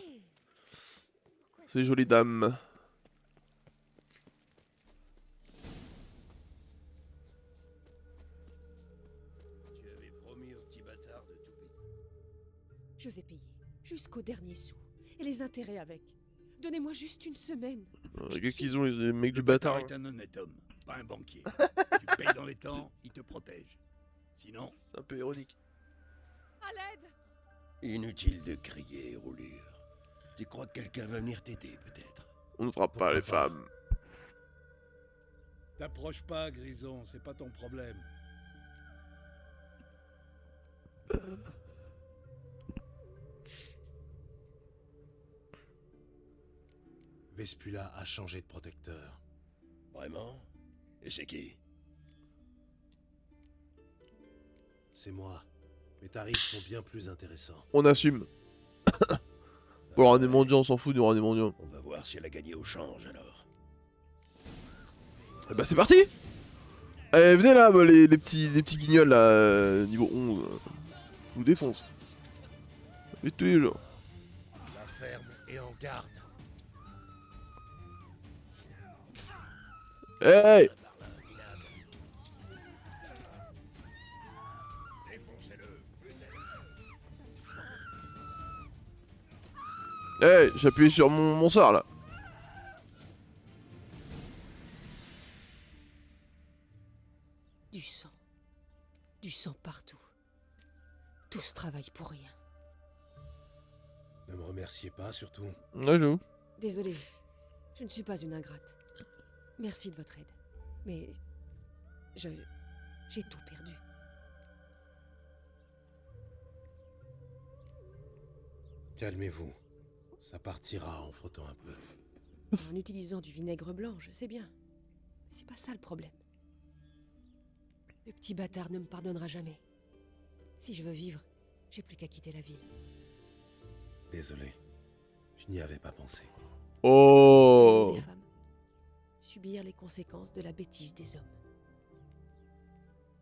Pourquoi ces jolies dames. Tu avais promis au petit bâtard de tout payer. Je vais payer, jusqu'au dernier sou. Et les intérêts avec. Donnez-moi juste une semaine. Qu'est-ce qu'ils ont les mecs du Le bâtard bâtard est un honnête homme, pas un banquier. Tu payes dans les temps, il te protège. Sinon, C'est un peu ironique. À l'aide! Inutile de crier, roulure. Tu crois que quelqu'un va venir t'aider, peut-être? On ne fera pas Pourquoi les pas femmes. t'approche pas, Grison, c'est pas ton problème. Vespula a changé de protecteur. Vraiment? Et c'est qui? C'est moi. Mes tarifs sont bien plus intéressants. On assume. Bon, roi des mendiants, on s'en fout du roi des mendiants. On va voir si elle a gagné au change, alors. Eh bah c'est parti. Allez, venez là, bah, les petits guignols là, niveau 11. Je vous défonce. Et tous les jours. La ferme est en garde. Hey! Défoncez-le, Hey, j'ai appuyé sur mon sort là. Du sang. Du sang partout. Tout ce travail pour rien. Ne me remerciez pas, surtout. Ouais, j'avoue. Désolé, je ne suis pas une ingrate. Merci de votre aide. Mais... j'ai tout perdu. Calmez-vous. Ça partira en frottant un peu. En utilisant du vinaigre blanc, je sais bien. C'est pas ça le problème. Le petit bâtard ne me pardonnera jamais. Si je veux vivre, j'ai plus qu'à quitter la ville. Désolé. Je n'y avais pas pensé. Oh! Des femmes. Subir les conséquences de la bêtise des hommes.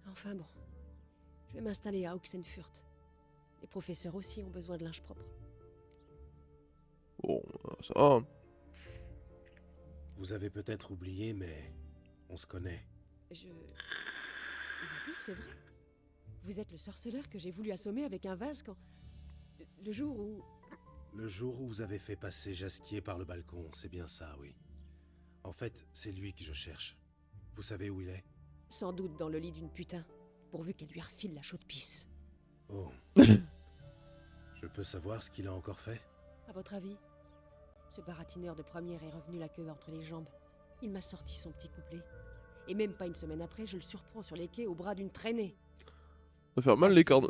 Enfin bon. Je vais m'installer à Oxenfurt. Les professeurs aussi ont besoin de linge propre. Bon, ça va. Vous avez peut-être oublié, mais on se connaît. Oui, c'est vrai. Vous êtes le sorceleur que j'ai voulu assommer avec un vase quand... Le jour où... Le jour où vous avez fait passer Jasquier par le balcon, c'est bien ça, oui. En fait, c'est lui que je cherche. Vous savez où il est? Sans doute dans le lit d'une putain, pourvu qu'elle lui refile la chaude pisse. Oh. Je peux savoir ce qu'il a encore fait? À votre avis? Ce baratineur de première est revenu la queue entre les jambes. Il m'a sorti son petit couplet. Et même pas une semaine après, je le surprends sur les quais au bras d'une traînée. Ça va faire mal les cornes.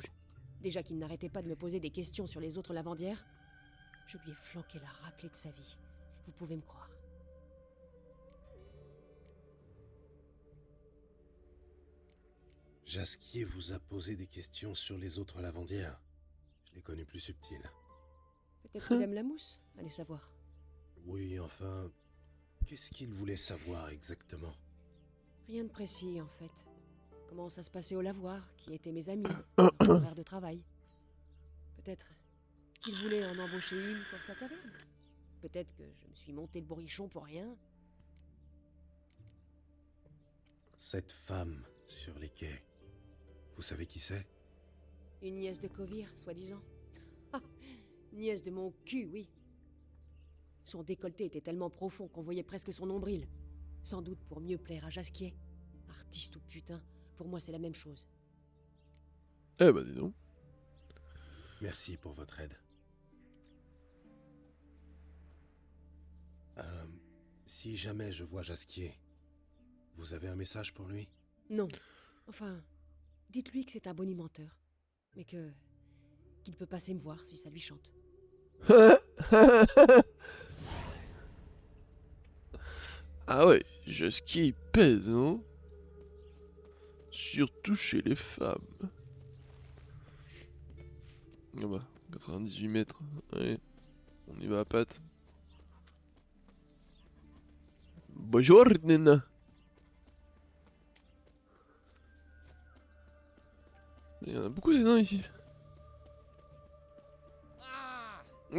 Déjà qu'il n'arrêtait pas de me poser des questions sur les autres lavandières, je lui ai flanqué la raclée de sa vie. Vous pouvez me croire. Jasquier vous a posé des questions sur les autres lavandières. Je l'ai connu plus subtil. Peut-être qu'il aime la mousse, allez savoir. Oui, enfin... Qu'est-ce qu'il voulait savoir exactement? Rien de précis, en fait. Comment ça se passait au lavoir, qui étaient mes amis, leurs horaires de travail. Peut-être qu'il voulait en embaucher une pour sa taverne. Peut-être que je me suis monté le bourrichon pour rien. Cette femme sur les quais, vous savez qui c'est? Une nièce de Kovir, soi-disant. Ah, nièce de mon cul, oui. Son décolleté était tellement profond qu'on voyait presque son nombril. Sans doute pour mieux plaire à Jasquier. Artiste ou putain, pour moi c'est la même chose. Eh bah dis donc. Merci pour votre aide. Si jamais je vois Jasquier, vous avez un message pour lui? Non. Enfin, dites-lui que c'est un bonimenteur. Mais qu'il peut passer me voir si ça lui chante. Ah ouais, Jasquier il pèse, hein. Surtout chez les femmes. Ah bah, 98 mètres. Allez, on y va à pattes. Bonjour, Nina. Il y en a beaucoup des nains ici.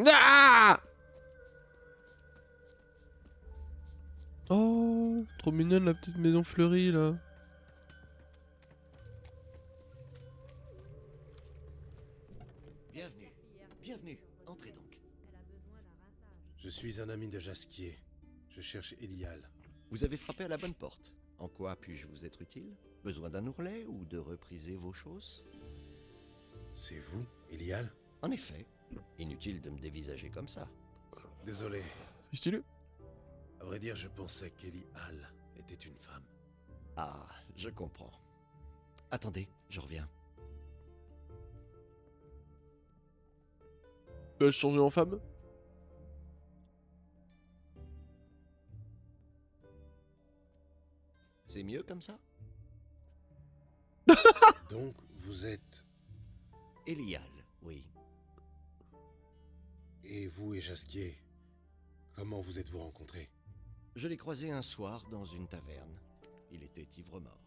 Ah! Oh, trop mignonne la petite maison fleurie là. Bienvenue. Bienvenue. Entrez donc. Je suis un ami de Jasquier. Je cherche Elial. Vous avez frappé à la bonne porte. En quoi puis-je vous être utile? Besoin d'un ourlet ou de repriser vos choses? C'est vous, Elial? En effet. Inutile de me dévisager comme ça. Désolé. Stylé. À vrai dire, je pensais qu'Elial était une femme. Ah, je comprends. Attendez, je reviens. Tu vas changer en femme? C'est mieux comme ça? Donc, vous êtes... Elial, oui. Et vous et Jasquier, comment vous êtes-vous rencontrés? Je l'ai croisé un soir dans une taverne. Il était ivre-mort.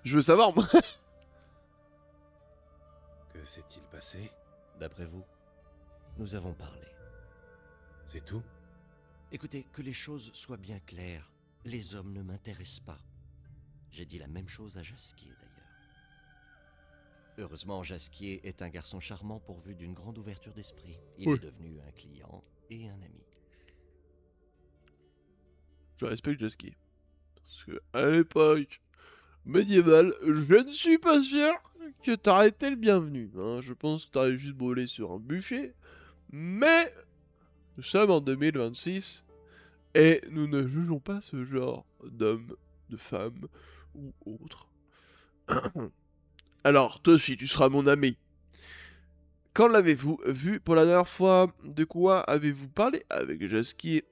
Je veux savoir, moi. Que s'est-il passé? D'après vous, nous avons parlé. C'est tout? Écoutez, que les choses soient bien claires. Les hommes ne m'intéressent pas. J'ai dit la même chose à Jasquier, d'ailleurs. Heureusement, Jasquier est un garçon charmant pourvu d'une grande ouverture d'esprit. Il est devenu un client et un ami. Je respecte Jasquier. Parce que à l'époque médiévale, je ne suis pas sûr que t'aurais été le bienvenu. Hein. Je pense que t'aurais juste brûlé sur un bûcher. Mais nous sommes en 2026 et nous ne jugeons pas ce genre d'homme, de femme ou autre. Alors, toi aussi, tu seras mon ami. Quand l'avez-vous vu pour la dernière fois? De quoi avez-vous parlé avec Jasquier?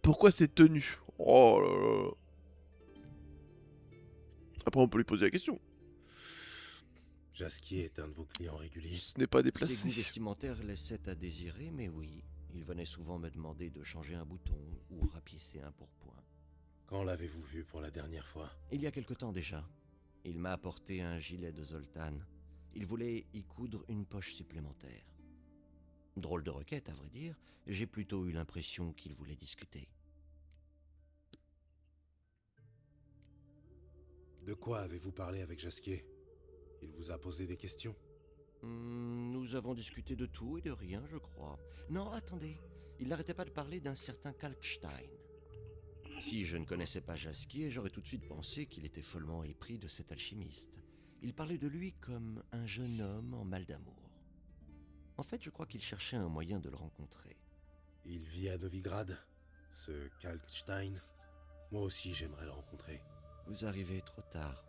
Pourquoi cette tenue? Oh là là. Après, on peut lui poser la question. Jasquier est un de vos clients réguliers. Ce n'est pas déplacé. Ses goûts vestimentaires laissaient à désirer, mais oui. Il venait souvent me demander de changer un bouton ou rapisser un pourpoint. Quand l'avez-vous vu pour la dernière fois? Il y a quelque temps déjà. Il m'a apporté un gilet de Zoltan. Il voulait y coudre une poche supplémentaire. Drôle de requête, à vrai dire. J'ai plutôt eu l'impression qu'il voulait discuter. De quoi avez-vous parlé avec Jasquier? Il vous a posé des questions? Nous avons discuté de tout et de rien, je crois. Non, attendez. Il n'arrêtait pas de parler d'un certain Kalkstein. Si je ne connaissais pas Jasquier, j'aurais tout de suite pensé qu'il était follement épris de cet alchimiste. Il parlait de lui comme un jeune homme en mal d'amour. En fait, je crois qu'il cherchait un moyen de le rencontrer. Il vit à Novigrad, ce Kalkstein. Moi aussi, j'aimerais le rencontrer. Vous arrivez trop tard.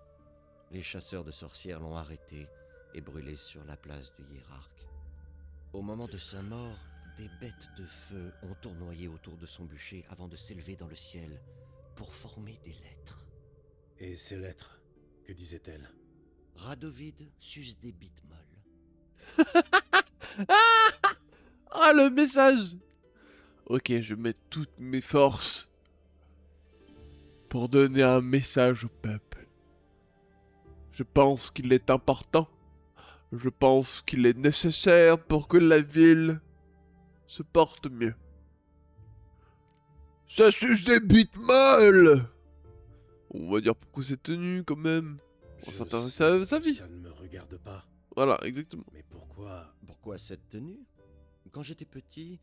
Les chasseurs de sorcières l'ont arrêté et brûlé sur la place du hiérarque. Au moment de sa mort, des bêtes de feu ont tournoyé autour de son bûcher avant de s'élever dans le ciel pour former des lettres. Et ces lettres, que disaient-elles? Radovid suce des bites molles. Ah, le message! Ok, je mets toutes mes forces pour donner un message au peuple. Je pense qu'il est important. Je pense qu'il est nécessaire pour que la ville se porte mieux. Ça suce des bites molles! On va dire pourquoi c'est tenu quand même. On s'intéresse à sa vie. Ça ne me regarde pas. Voilà, exactement. Mais pourquoi... Pourquoi cette tenue? Quand j'étais petit,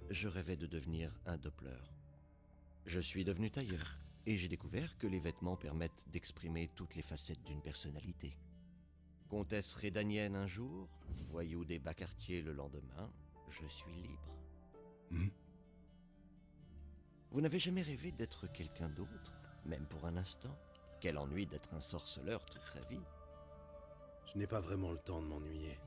je rêvais de devenir un Doppler. Je suis devenu tailleur, et j'ai découvert que les vêtements permettent d'exprimer toutes les facettes d'une personnalité. Comtesse rédanienne un jour, voyou des bas quartiers le lendemain, je suis libre. Vous n'avez jamais rêvé d'être quelqu'un d'autre, même pour un instant? Quel ennui d'être un sorceleur toute sa vie. Je n'ai pas vraiment le temps de m'ennuyer.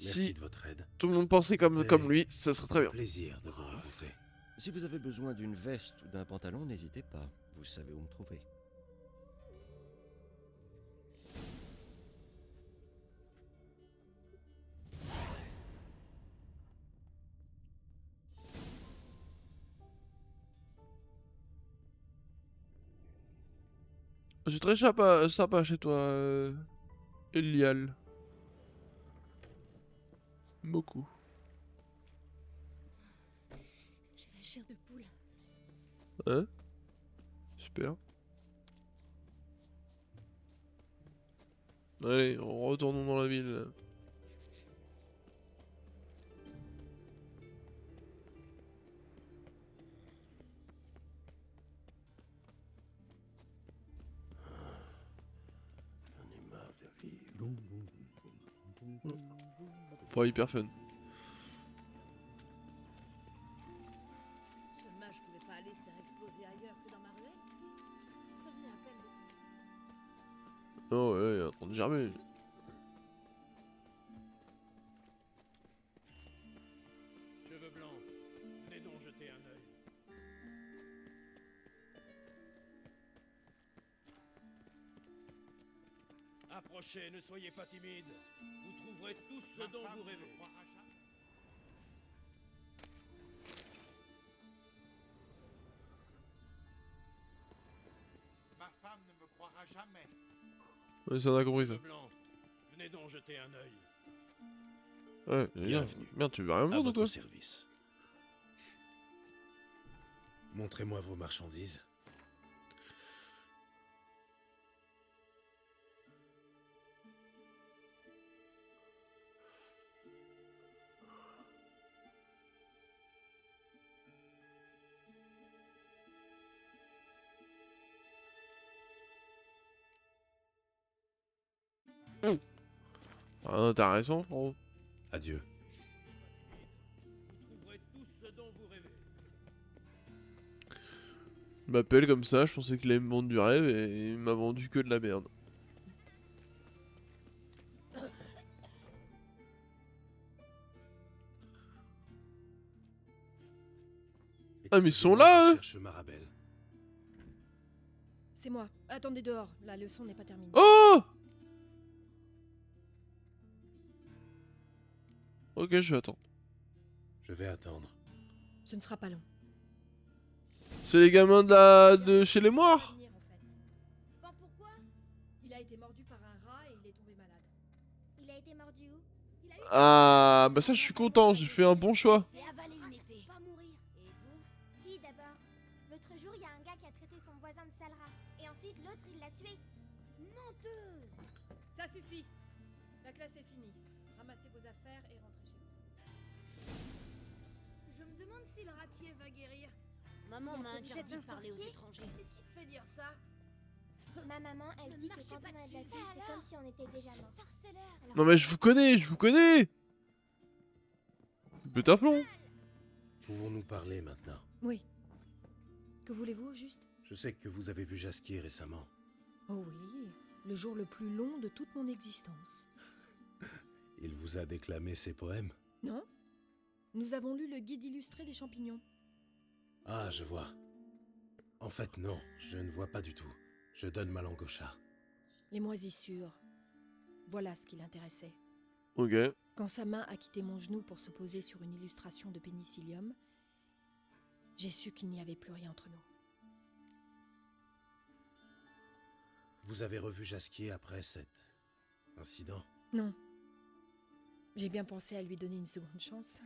Merci Si de votre aide. tout le monde pensait comme lui, ça serait très bien. Plaisir de vous rencontrer. Si vous avez besoin d'une veste ou d'un pantalon, n'hésitez pas. vous savez où me trouver. C'est très sympa chez toi, Elial. Beaucoup. J'ai la chair de poule. Hein? Super. Allez, retournons dans la ville. J'en ai marre de vivre. Pas hyper fun. Ce mage pouvait pas aller se faire exploser ailleurs que dans ma ruelle. Je venais à peine de... Oh ouais, il est en train de germer. Cheveux blancs, venez donc jeter un œil. Approchez, ne soyez pas timides. Vous trouverez tout ce dont vous rêvez. Ma femme ne me croira jamais. Ouais, ça on a compris ça. Cheveux blancs, venez donc jeter un œil. Ouais, bien. Bienvenue. Merde, tu veux rien À vendre votre toi? service. Montrez-moi vos marchandises. Ah, intéressant, frérot. Adieu. Vous trouverez tout ce dont vous rêvez. Il m'appelle comme ça, je pensais qu'il allait me vendre du rêve et il m'a vendu que de la merde. Ah mais ils sont là, Je eux. cherche Marabel. C'est moi. Attendez dehors, la leçon n'est pas terminée. Oh! Ok, je vais attendre. Je vais attendre. Ce ne sera pas long. C'est les gamins de chez les Moires? Pas pourquoi? Il a été mordu par un rat et il est tombé malade. Il a été mordu où? Ah, bah ça je suis content, j'ai fait un bon choix. J'ai avalé une épée. Pas mourir. Et vous? Si, d'abord. L'autre jour, il y a un gars qui a traité son voisin de sale rat. Et ensuite, l'autre, il l'a tué. Menteuse! Ça suffit. La classe est finie. Ramassez vos affaires et rentrez chez vous. Je me demande si le ratier va guérir. Maman m'a Vous êtes interdit de un parler aux sorcier étrangers. Qu'est-ce qui te fait dire ça? Ma maman, elle Ne dit que marchez quand pas on a de la dessus. vie, Ça c'est alors? comme si on était déjà mort. Sorceleur. Non mais je vous connais. Pète un plomb. Pouvons-nous parler maintenant? Oui. Que voulez-vous au juste? Je sais que vous avez vu Jasquier récemment. Oh oui, le jour le plus long de toute mon existence. Il vous a déclamé ses poèmes? Non? Nous avons lu le guide illustré des champignons. Ah, je vois. En fait, non, je ne vois pas du tout. Je donne ma langue au chat. Les moisissures. Voilà ce qui l'intéressait. Ok. Quand sa main a quitté mon genou pour se poser sur une illustration de pénicillium, j'ai su qu'il n'y avait plus rien entre nous. Vous avez revu Jasquier après cet incident? Non. J'ai bien pensé à lui donner une seconde chance.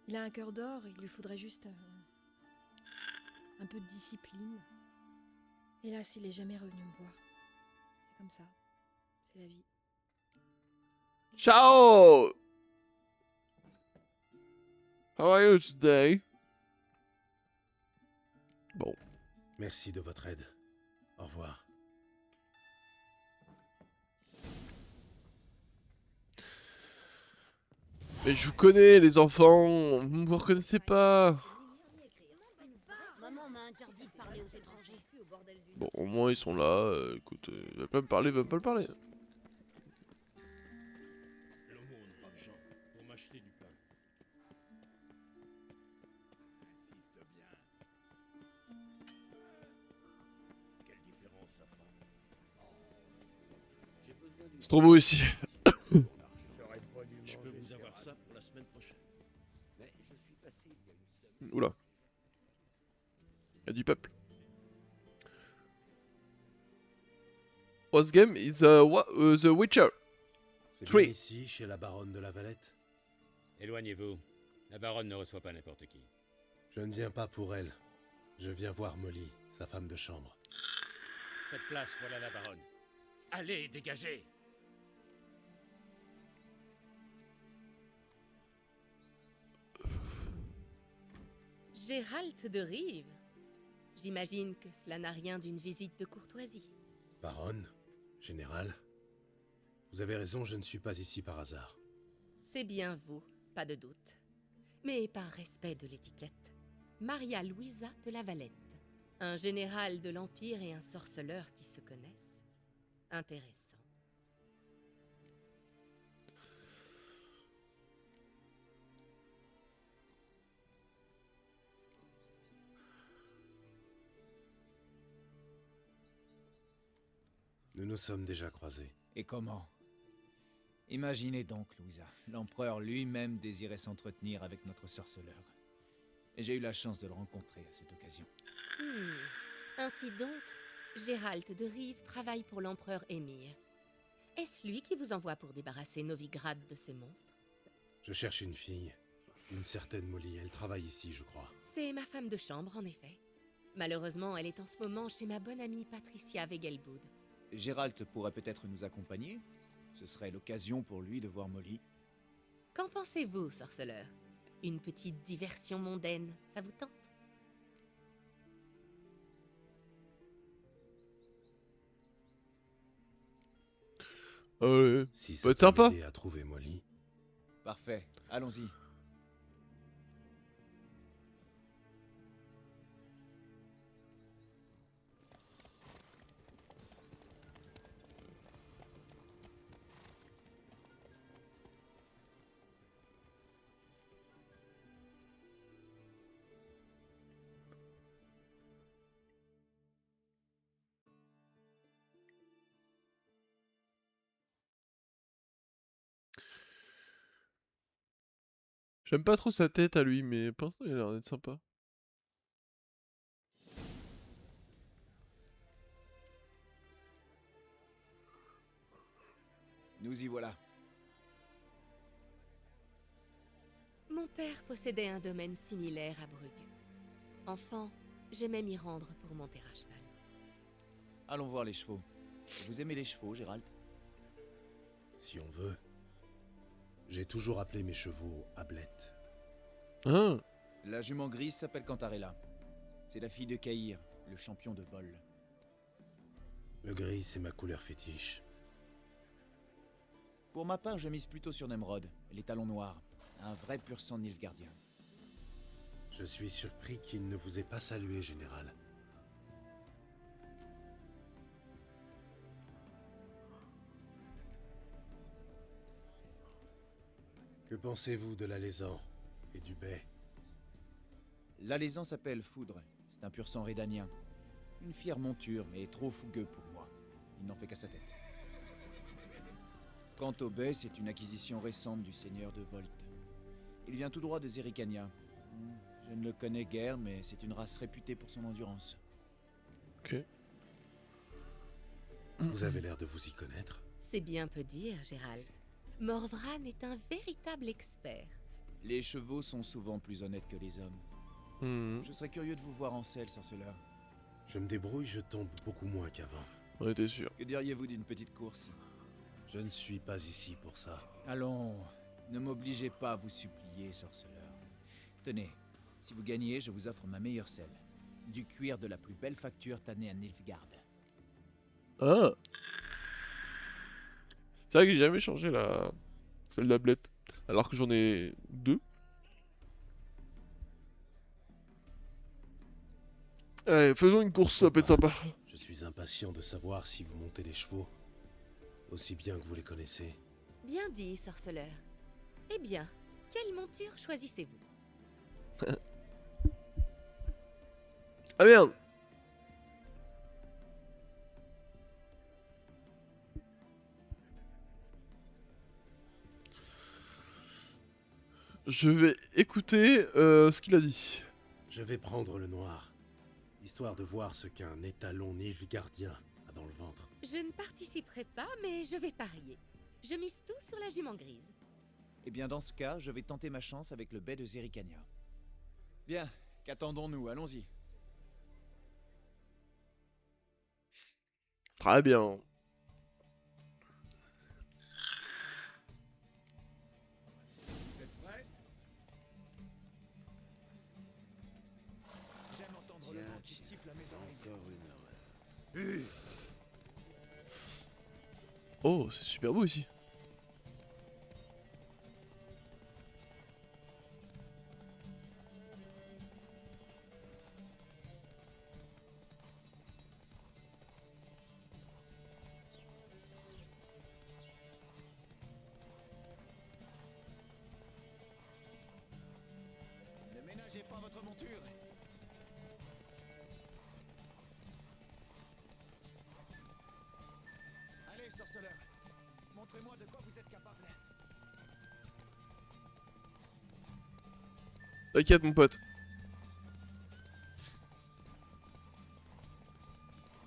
Il a un cœur d'or, il lui faudrait juste un peu de discipline. Hélas, il est jamais revenu me voir. C'est comme ça. C'est la vie. Ciao! How are you today? Bon. Merci de votre aide. Au revoir. Mais je vous connais, les enfants. Vous me reconnaissez pas. Maman m'a interdit de parler aux étrangers. Bon, au moins ils sont là. Écoute, ils veulent pas me parler, ils veulent pas le parler. L'aumône, braves gens, pour m'acheter du pain. Insiste bien. sa femme. J'ai besoin d'une... C'est trop beau ici. Je peux vous avoir ça pour la semaine prochaine. Mais je suis passé il y a une semaine. Oula. Il y a du peuple. What game is The Witcher C'est 3. bien ici, chez la baronne de la Valette? Éloignez-vous. La baronne ne reçoit pas n'importe qui. Je ne viens pas pour elle. Je viens voir Molly, sa femme de chambre. Faites place, voilà la baronne. Allez, dégagez! Gérald de Rive. J'imagine que cela n'a rien d'une visite de courtoisie. Baronne? Général? Vous avez raison, je ne suis pas ici par hasard. C'est bien vous, pas de doute. Mais par respect de l'étiquette, Maria Louisa de la Valette. Un général de l'Empire et un sorceleur qui se connaissent. Intéressant. Nous nous sommes déjà croisés. Et comment? Imaginez donc, Louisa, l'empereur lui-même désirait s'entretenir avec notre sorceleur. Et j'ai eu la chance de le rencontrer à cette occasion. Ainsi donc, Gérald de Rive travaille pour l'empereur Émir. Est-ce lui qui vous envoie pour débarrasser Novigrad de ces monstres? Je cherche une fille, une certaine Molly. Elle travaille ici, je crois. C'est ma femme de chambre, en effet. Malheureusement, elle est en ce moment chez ma bonne amie Patricia Wegelbud. Gérald pourrait peut-être nous accompagner. Ce serait l'occasion pour lui de voir Molly. Qu'en pensez-vous, sorceleur? Une petite diversion mondaine, ça vous tente? Si peut être sympa. m'aider à trouver Molly. Parfait, allons-y. J'aime pas trop sa tête à lui, mais pour l'instant il a l'air d'être sympa. Nous y voilà. Mon père possédait un domaine similaire à Brugge. Enfant, j'aimais m'y rendre pour monter à cheval. Allons voir les chevaux. Vous aimez les chevaux, Gérald? Si on veut. J'ai toujours appelé mes chevaux Ablette. La jument grise s'appelle Cantarella. C'est la fille de Caïr, le champion de vol. Le gris, c'est ma couleur fétiche. Pour ma part, je mise plutôt sur Nemrod, les talons noirs. Un vrai pur sang nilfgaardien. Je suis surpris qu'il ne vous ait pas salué, général. Que pensez-vous de l'alezan et du bai? L'alezan s'appelle Foudre. C'est un pur sang rédanien. Une fière monture, mais trop fougueux pour moi. Il n'en fait qu'à sa tête. Quant au bai, c'est une acquisition récente du seigneur de Volt. Il vient tout droit de Zerikania. Je ne le connais guère, mais c'est une race réputée pour son endurance. Ok. Vous avez l'air de vous y connaître. C'est bien peu dire, Gérald. Morvran est un véritable expert. Les chevaux sont souvent plus honnêtes que les hommes. Je serais curieux de vous voir en selle, sorceleur. Je me débrouille, je tombe beaucoup moins qu'avant. On était sûr. Que diriez-vous d'une petite course? Je ne suis pas ici pour ça. Allons, ne m'obligez pas à vous supplier, sorceleur. Tenez, si vous gagnez, je vous offre ma meilleure selle. Du cuir de la plus belle facture tannée à Nilfgaard. Ah. C'est vrai que j'ai jamais changé celle d'Ablette. Alors que j'en ai 2. Allez, faisons une course, ça peut être sympa. Je suis impatient de savoir si vous montez les chevaux. Aussi bien que vous les connaissez. Bien dit, sorceleur. Eh bien, quelle monture choisissez-vous? Ah merde. Je vais écouter ce qu'il a dit. Je vais prendre le noir, histoire de voir ce qu'un étalon nilfgaardien a dans le ventre. Je ne participerai pas, mais je vais parier. Je mise tout sur la jument grise. Eh bien, dans ce cas, je vais tenter ma chance avec le baie de Zerikania. Bien, qu'attendons-nous? Allons-y. Très bien. Vous êtes prêts? J'aime entendre le vent qui siffle à mes oreilles. Encore une horreur. Oh, c'est super beau ici. Ne ménagez pas votre monture. Allez, sorceleur, montrez-moi de quoi vous êtes capable. T'inquiète mon pote.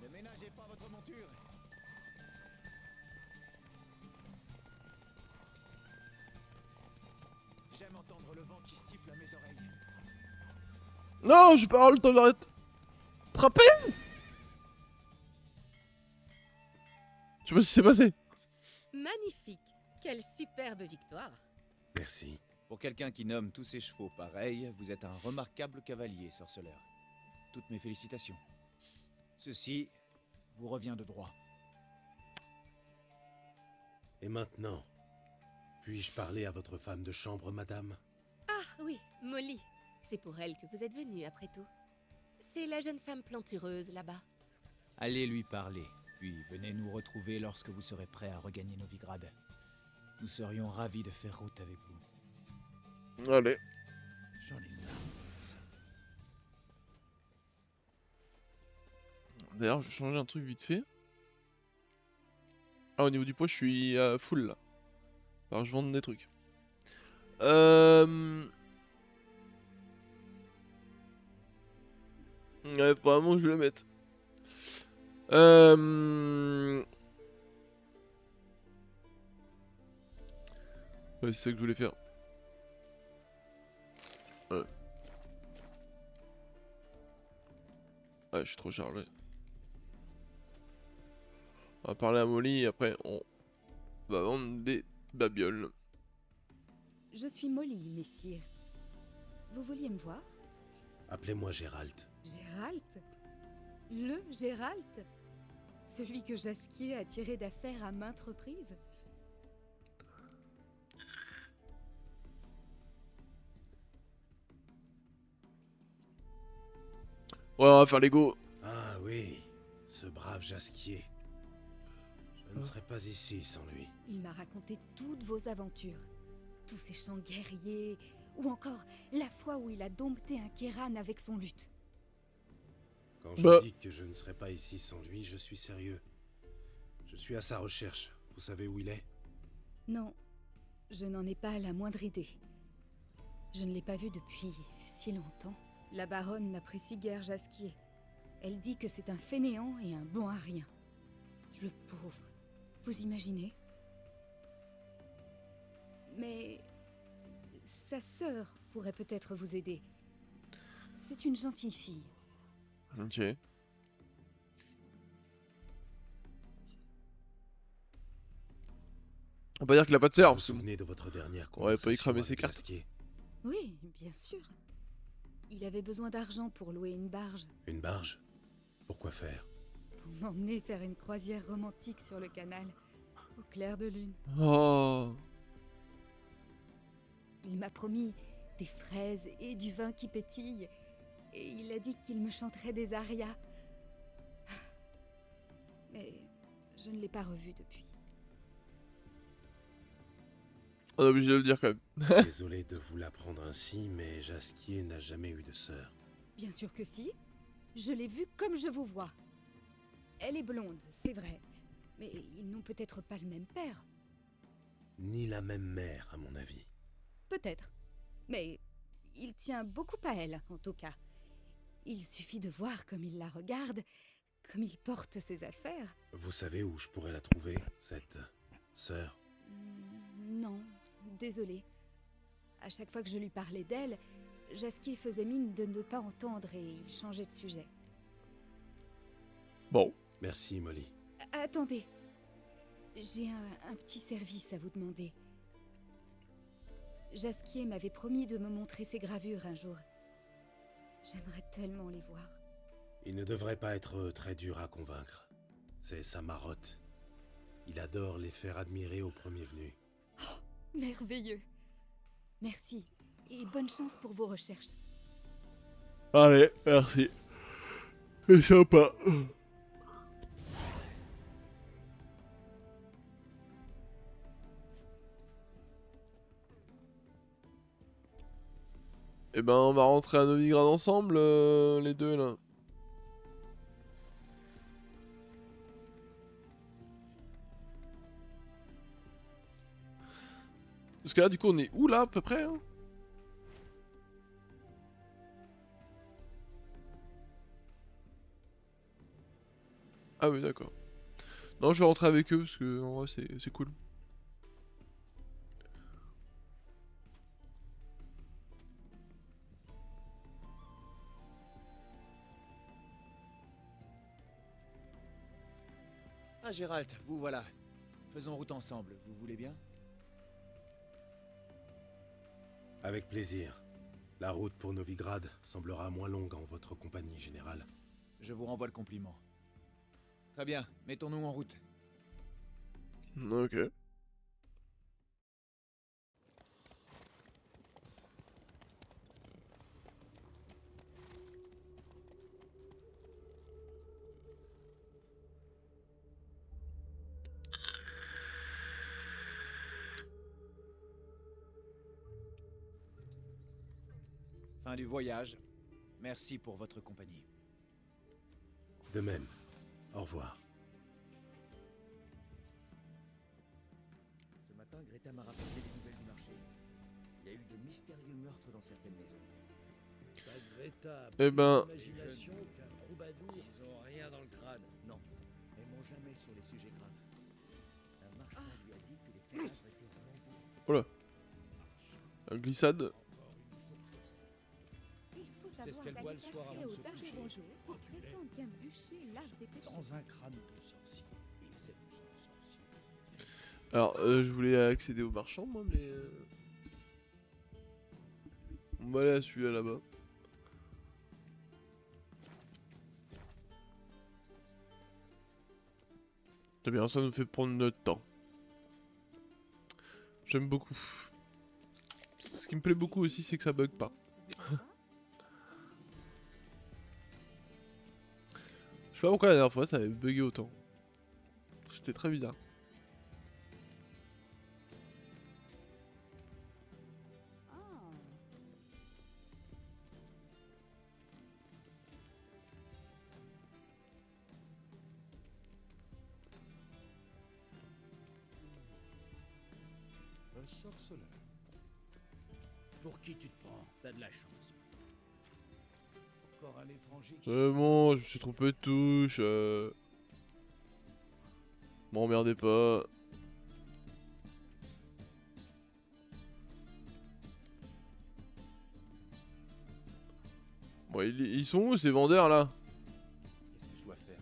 Ne ménagez pas votre monture. J'aime entendre le vent qui siffle à mes oreilles. Non, j'ai pas avoir le temps de l'arrêter. Trapper. Je sais pas ce qui s'est passé. Magnifique. Quelle superbe victoire. Merci. Pour quelqu'un qui nomme tous ses chevaux pareil, vous êtes un remarquable cavalier, sorceleur. Toutes mes félicitations. Ceci vous revient de droit. Et maintenant, puis-je parler à votre femme de chambre, madame? Ah oui, Molly. C'est pour elle que vous êtes venu, après tout. C'est la jeune femme plantureuse, là-bas. Allez lui parler, puis venez nous retrouver lorsque vous serez prêt à regagner Novigrad. Nous serions ravis de faire route avec vous. Allez. J'en ai marre de ça. D'ailleurs, je vais changer un truc vite fait. Ah, au niveau du poids, je suis full là. Alors, je vends des trucs. Ouais, vraiment, je vais le mettre. Ouais, c'est ça que je voulais faire. Ouais. Ouais, je suis trop chargé. On va parler à Molly et après on va vendre des babioles. Je suis Molly, messire. Vous vouliez me voir? Appelez-moi Gérald. Gérald? Le Gérald? Celui que Jasquier a tiré d'affaire à maintes reprises? Ouais, on va faire les go. Ah oui, ce brave Jasquier. Je ne serais pas ici sans lui. Il m'a raconté toutes vos aventures. Tous ces chants guerriers, ou encore la fois où il a dompté un Kéran avec son luth. Quand je dis que je ne serais pas ici sans lui, je suis sérieux. Je suis à sa recherche. Vous savez où il est? Non, je n'en ai pas la moindre idée. Je ne l'ai pas vu depuis si longtemps. La baronne n'apprécie guère Jasquier. Elle dit que c'est un fainéant et un bon à rien. Le pauvre. Vous imaginez? Mais sa sœur pourrait peut-être vous aider. C'est une gentille fille. Ok. On va pas dire qu'il a pas de sœur. Vous vous souvenez de votre dernière on va pas y cramer avec ses cartes. Jasquier? Oui, bien sûr. Il avait besoin d'argent pour louer une barge. Une barge? Pourquoi faire? Pour m'emmener faire une croisière romantique sur le canal, au clair de lune. Oh. Il m'a promis des fraises et du vin qui pétille, et il a dit qu'il me chanterait des arias. Mais je ne l'ai pas revu depuis. On est obligé de le dire quand même. Désolé de vous l'apprendre ainsi, mais Jasquier n'a jamais eu de sœur. Bien sûr que si. Je l'ai vue comme je vous vois. Elle est blonde, c'est vrai. Mais ils n'ont peut-être pas le même père. Ni la même mère, à mon avis. Peut-être. Mais il tient beaucoup à elle, en tout cas. Il suffit de voir comme il la regarde, comme il porte ses affaires. Vous savez où je pourrais la trouver, cette sœur? Non, désolée. À chaque fois que je lui parlais d'elle, Jasquier faisait mine de ne pas entendre et il changeait de sujet. Bon. Merci, Molly. Attendez. J'ai un petit service à vous demander. Jasquier m'avait promis de me montrer ses gravures un jour. J'aimerais tellement les voir. Il ne devrait pas être très dur à convaincre. C'est sa marotte. Il adore les faire admirer aux premiers venus. Oh, merveilleux. Merci. Et bonne chance pour vos recherches. Allez, merci. C'est sympa. Eh ben, on va rentrer à Novigrad ensemble, les deux, là. Parce que là, du coup, on est où, là, à peu près, hein? Ah oui, d'accord. Non, je vais rentrer avec eux, parce que, en vrai, c'est cool. Ah, Gérald, vous voilà. Faisons route ensemble, vous voulez bien? Avec plaisir. La route pour Novigrad semblera moins longue en votre compagnie, général. Je vous renvoie le compliment. Très bien, mettons-nous en route. Ok. Fin du voyage. Merci pour votre compagnie. De même. Au revoir. Ce matin, Greta m'a rapporté des nouvelles du marché. Il y a eu de mystérieux meurtres dans certaines maisons. Pas Greta, Eh ben... imagination qu'un troubadour. Ils ont rien dans le crâne. Non, elles m'ont jamais sur les sujets graves. Un marchand lui a dit que les cadavres étaient en lambeaux. Oh là. La glissade. C'est ce qu'elle voit le soir avant de se coucher. Pour prétendre qu'un bûcher lave des péchés. Dans un crâne de sorcier. Et c'est du sang de sorcier. Alors, je voulais accéder au marchand, moi, mais... On va aller à celui-là, là-bas. C'est bien, ça nous fait prendre notre temps. J'aime beaucoup. Ce qui me plaît beaucoup aussi, c'est que ça bug pas. Je sais pas pourquoi la dernière fois ça avait bugué autant. C'était très bizarre. Un sorceleur. Pour qui tu te prends? T'as de la chance. Encore un étranger qui... C'est bon, je me suis trompé de touche. M'emmerdez pas. Bon, ils sont où ces vendeurs là? Qu'est-ce que je dois faire?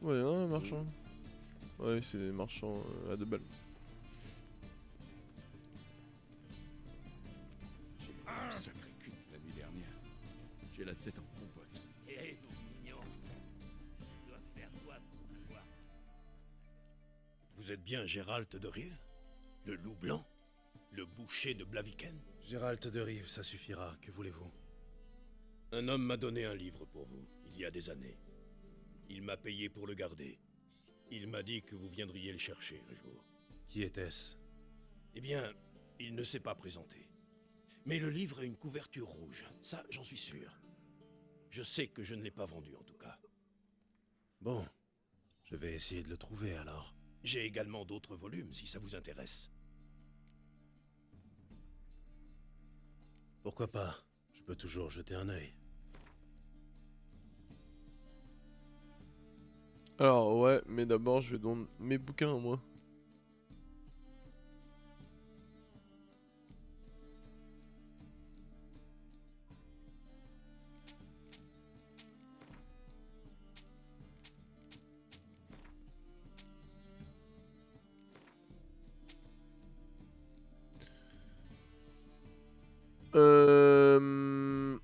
Ouais, un marchand. Ouais, c'est des marchands à 2 balles. J'ai pris une sacrée cuite la nuit dernière. J'ai la tête en compote. Hé, mon mignon. Tu dois faire quoi pour pouvoir? Vous êtes bien Gérald de Rive? Le loup blanc? Le boucher de Blaviken? Gérald de Rive, ça suffira. Que voulez-vous? Un homme m'a donné un livre pour vous, il y a des années. Il m'a payé pour le garder. Il m'a dit que vous viendriez le chercher un jour. Qui était-ce? Eh bien, il ne s'est pas présenté. Mais le livre a une couverture rouge, ça j'en suis sûr. Je sais que je ne l'ai pas vendu en tout cas. Bon, je vais essayer de le trouver alors. J'ai également d'autres volumes si ça vous intéresse. Pourquoi pas? Je peux toujours jeter un œil. Alors ouais, mais d'abord je vais donner mes bouquins moi. Euh...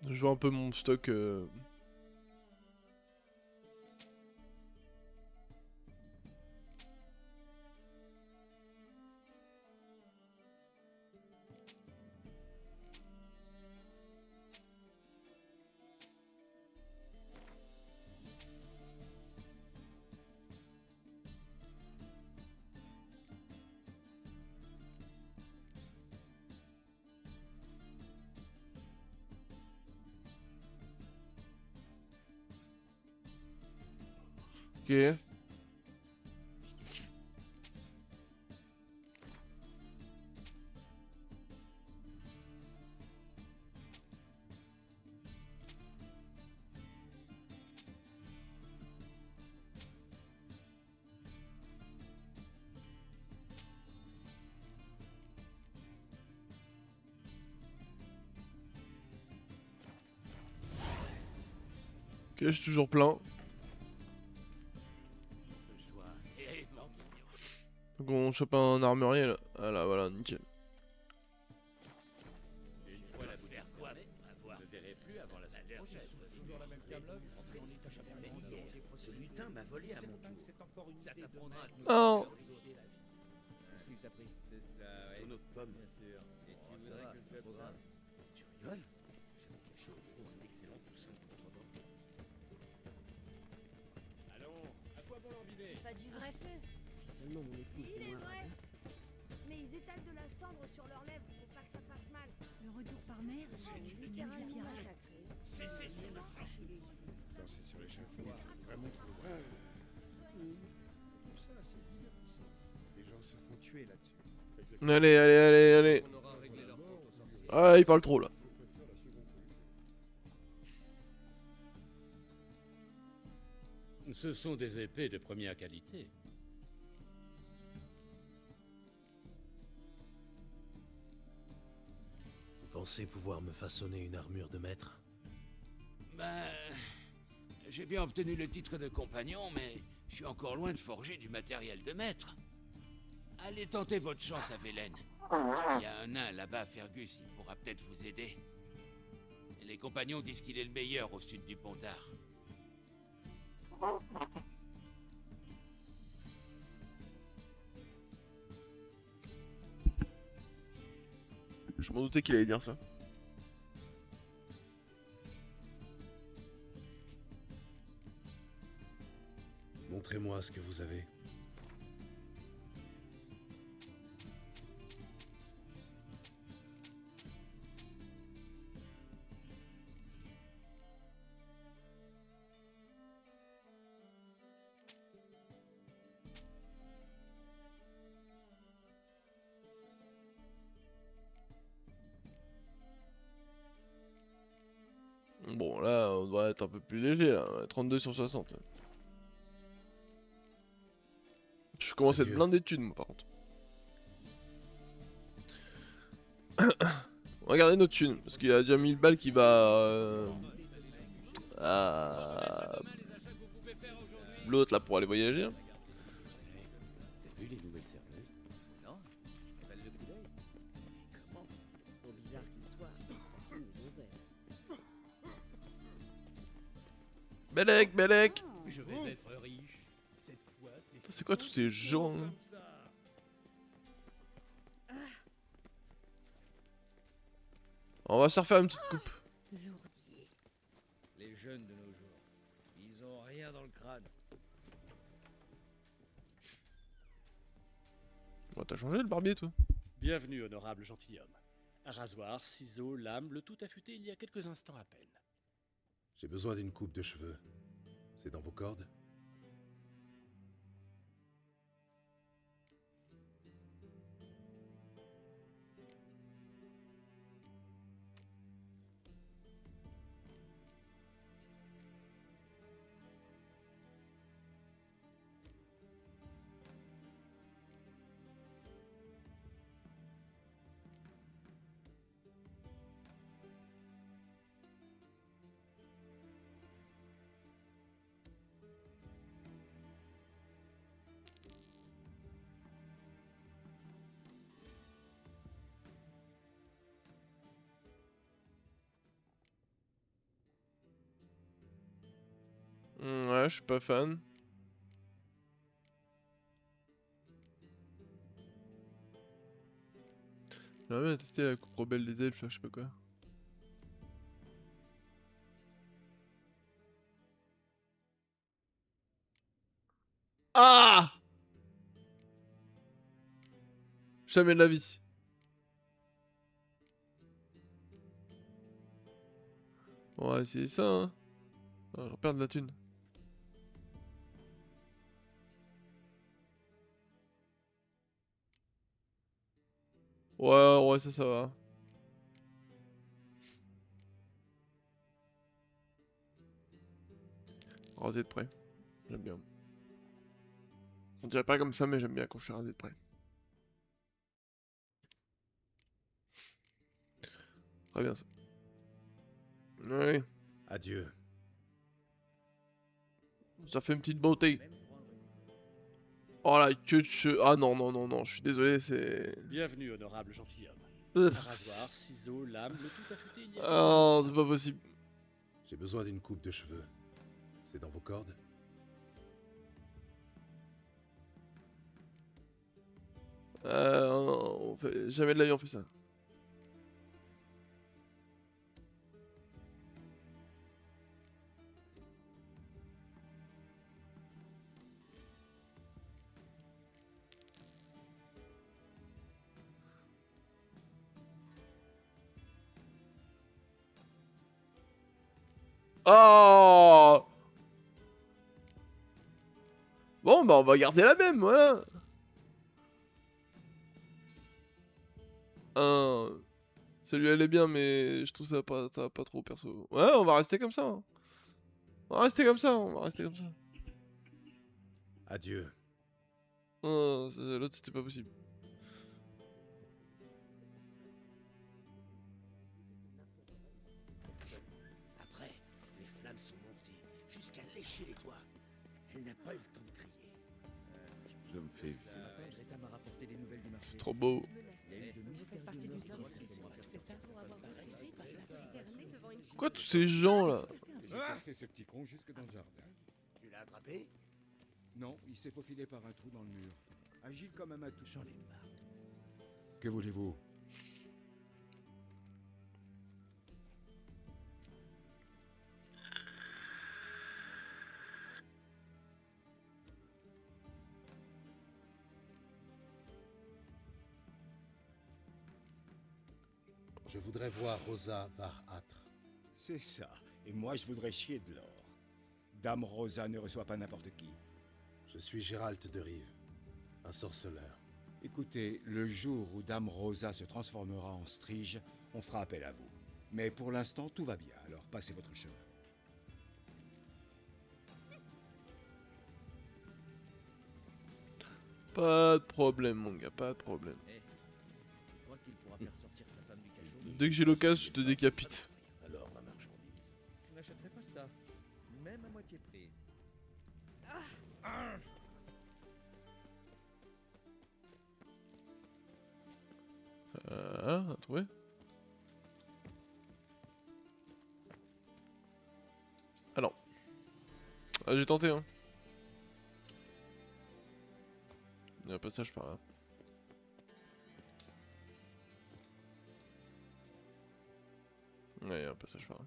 Je vois un peu mon stock. Ok. Ok, je suis toujours plein. Donc on chope un armurier là. Ah là, voilà, nickel. Ce lutin m'a volé à mon tour. Ça t'apprendra à te Oh. Qu'est-ce qu'il t'a pris? Ton autre pomme. Bien sûr. Et Oh, ça va, c'est pas trop grave. Tu rigoles? J'avais caché au fond un excellent coussin de contrebande. Allons, à quoi bon l'embiler? C'est pas du vrai feu. Si seulement mon époux Il était est moins vrai. radin. Mais ils étalent de la cendre sur leurs lèvres pour pas que ça fasse mal. Le retour par mer, c'est bien du pirate. Cessez sur le champ. Danser sur l'échafaud, vraiment trop loin. Tout ça, c'est divertissant. Les gens se font tuer là-dessus. Allez, allez, allez, allez. Ah, il parle trop là. Ce sont des épées de première qualité. Vous pensez pouvoir me façonner une armure de maître? Ben... J'ai bien obtenu le titre de compagnon, mais je suis encore loin de forger du matériel de maître. Allez tenter votre chance à Vélène. Il y a un nain là-bas, Fergus, il pourra peut-être vous aider. Les compagnons disent qu'il est le meilleur au sud du Pontard. Je m'en doutais qu'il allait dire ça. Montrez-moi ce que vous avez. Bon, là, on doit être un peu plus léger, là. 32 sur 60. Je Je commence à être blindé de thunes, moi, par contre. Regardez nos thunes, parce qu'il y a déjà 1000 balles qui va à l'autre là pour aller voyager. C'est vu les nouvelles serveuses? Non, elle le coup d'œil. Comment? Pour bizarre qu'il soit, c'est une donzelle. Bellec, Bellec. Je vais être riche. Cette fois, C'est quoi tous ces gens là? On va se refaire une petite coupe. Lourdier. Les jeunes de nos jours, ils ont rien dans le crâne. Oh, t'as changé le barbier, toi? Bienvenue, honorable gentilhomme. Un rasoir, ciseaux, lame, le tout affûté il y a quelques instants à peine. J'ai besoin d'une coupe de cheveux. C'est dans vos cordes? Ouais, je suis pas fan. J'aimerais bien tester la coupe rebelle des elfes, là, je sais pas quoi. Ah! Jamais de la vie. On va essayer ça, hein. Ah, je perds de la thune. Ouais, ça va. Rasé de près. J'aime bien. On dirait pas comme ça, mais j'aime bien quand je suis rasé de près. Très bien ça. Oui. Adieu. Ça fait une petite beauté. Oh la queue de cheveux. Ah non, non, non, non, je suis désolé, c'est... Bienvenue, honorable gentilhomme. Euh. Un rasoir, ciseaux, lame, le tout affûté il y a quelques Ah, instants. c'est pas possible. J'ai besoin d'une coupe de cheveux. C'est dans vos cordes? On fait... Jamais de la vie on fait ça. Oh! Bon, bah on va garder la même, voilà. Celui elle est bien, mais je trouve ça pas trop perso. Ouais, on va rester comme ça. Hein. On va rester comme ça, on va rester comme ça. Adieu. L'autre c'était pas possible. Après, les flammes sont montées jusqu'à lécher les toits. Elle n'a pas eu le temps de crier. Ça me fait... Ce matin, Greta m'a rapporté des nouvelles du marché. C'est trop beau. Il y a eu de mystérieux meurtres dans cette demoiselle. Quoi tous ces gens là? J'ai forcé ce petit con jusque dans le jardin. Tu l'as attrapé? Non, il s'est faufilé par un trou dans le mur. Agile comme un matou. J'en ai marre. Que voulez-vous? Je voudrais voir Rosa Varâtre. C'est ça. Et moi, je voudrais chier de l'or. Dame Rosa ne reçoit pas n'importe qui. Je suis Gérald de Rive, un sorceleur. Écoutez, le jour où Dame Rosa se transformera en Strige, on fera appel à vous. Mais pour l'instant, tout va bien, alors passez votre chemin. Pas de problème, mon gars, pas de problème. Tu crois qu'il pourra faire sortir sa femme du cachot? Dès que j'ai l'occasion, je te décapite. Alors, ma marchandise. Je n'achèterai pas ça, même à moitié prix. Trouvé? Alors. Ah, j'ai tenté, hein. Il y a un passage par là. Ouais, il y a un passage par là.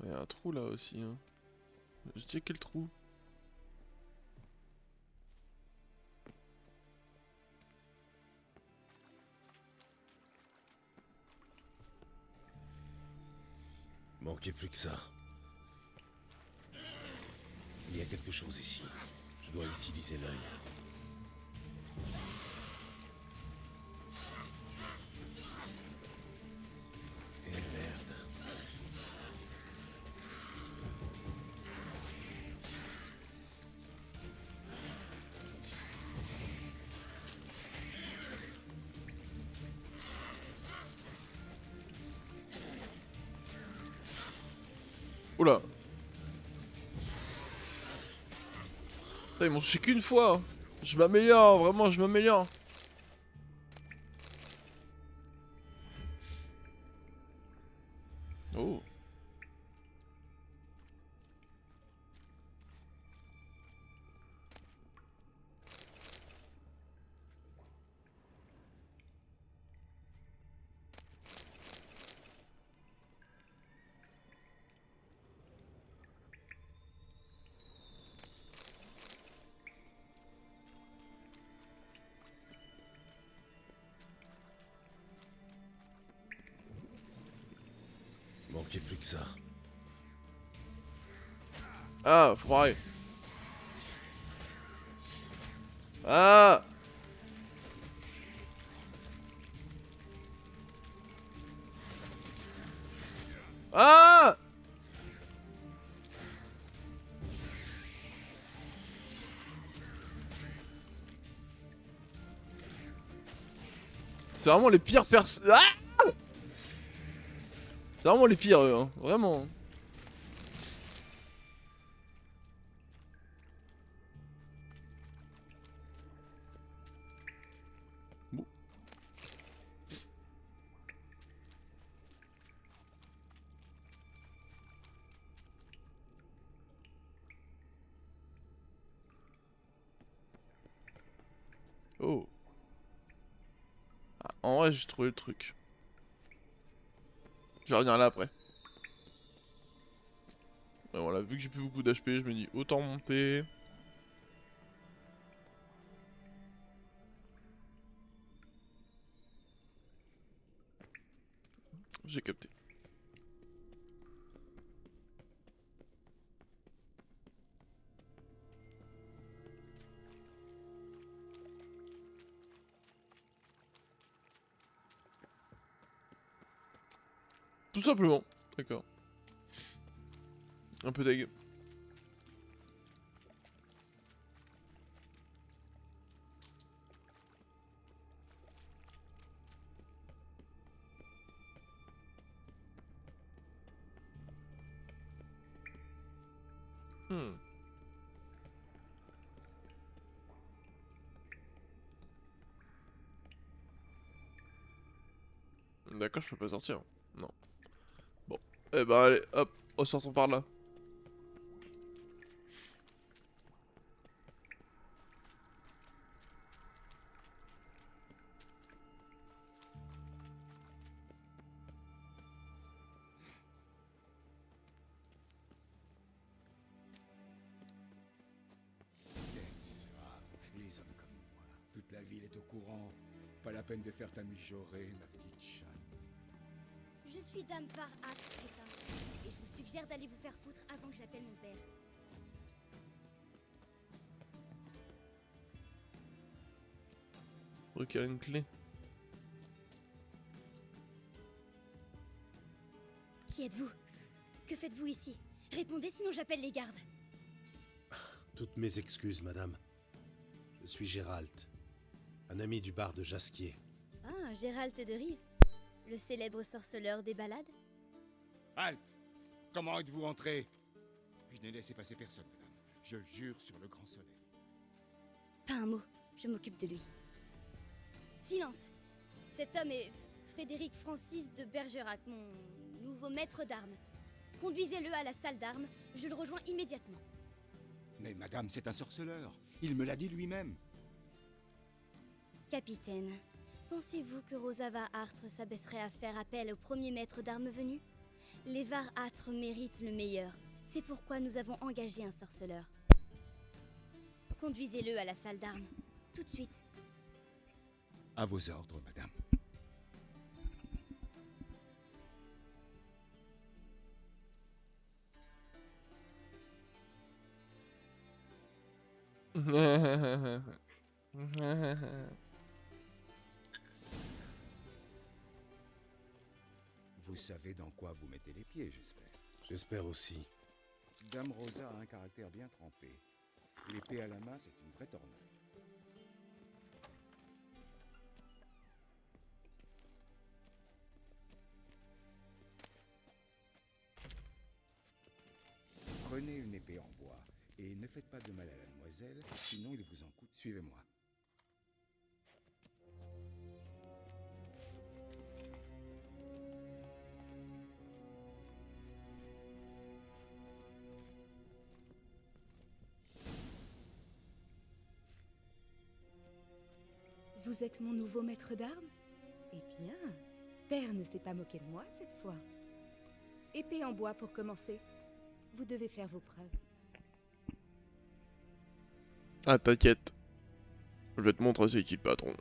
Il y a un trou là aussi, hein. Je dis quel trou? Manquait plus que ça. Il y a quelque chose ici. Je dois utiliser l'œil. Eh merde. Oula. Putain, ils m'ont touché qu'une fois. Je m'améliore, vraiment, je m'améliore. Oh. Manquait plus que ça. Ah, foiré. Ah. Ah. C'est vraiment les pires personnes. Ah, c'est vraiment les pires, eux, hein. Vraiment. Bon. Oh. Ah, en vrai, j'ai trouvé le truc. Je vais revenir là après. Et voilà, vu que j'ai plus beaucoup d'HP, je me dis autant monter. J'ai capté. Tout simplement. D'accord. Un peu deg. Hmm. D'accord, je peux pas sortir. Non. Bon. Eh ben allez, hop, ressortons par là. Les hommes comme moi. Toute la ville est au courant. Pas la peine de faire ta mijaurée, ma petite chatte. Je suis Dame Farhat, crétin. Et je vous suggère d'aller vous faire foutre avant que j'appelle mon père. Ok, une clé. Qui êtes-vous? Que faites-vous ici? Répondez, sinon j'appelle les gardes. Toutes mes excuses, madame. Je suis Gérald, un ami du bar de Jasquier. Ah, Gérald de Rive. Le célèbre sorceleur des balades? Halte! Comment êtes-vous entré? Je n'ai laissé passer personne, madame. Je jure sur le grand soleil. Pas un mot, je m'occupe de lui. Silence! Cet homme est Frédéric Francis de Bergerac, mon nouveau maître d'armes. Conduisez-le à la salle d'armes, je le rejoins immédiatement. Mais madame, c'est un sorceleur. Il me l'a dit lui-même. Capitaine, pensez-vous que Rosava Artre s'abaisserait à faire appel au premier maître d'armes venu? Les Var Âtres méritent le meilleur. C'est pourquoi nous avons engagé un sorceleur. Conduisez-le à la salle d'armes, tout de suite. À vos ordres, madame. Vous savez dans quoi vous mettez les pieds, j'espère. J'espère aussi. Dame Rosa a un caractère bien trempé. L'épée à la main, c'est une vraie tornade. Prenez une épée en bois et ne faites pas de mal à la demoiselle, sinon il vous en coûte. Suivez-moi. Vous êtes mon nouveau maître d'armes? Eh bien, Père ne s'est pas moqué de moi cette fois. Épée en bois pour commencer. Vous devez faire vos preuves. Ah, t'inquiète. Je vais te montrer c'est qui le patron.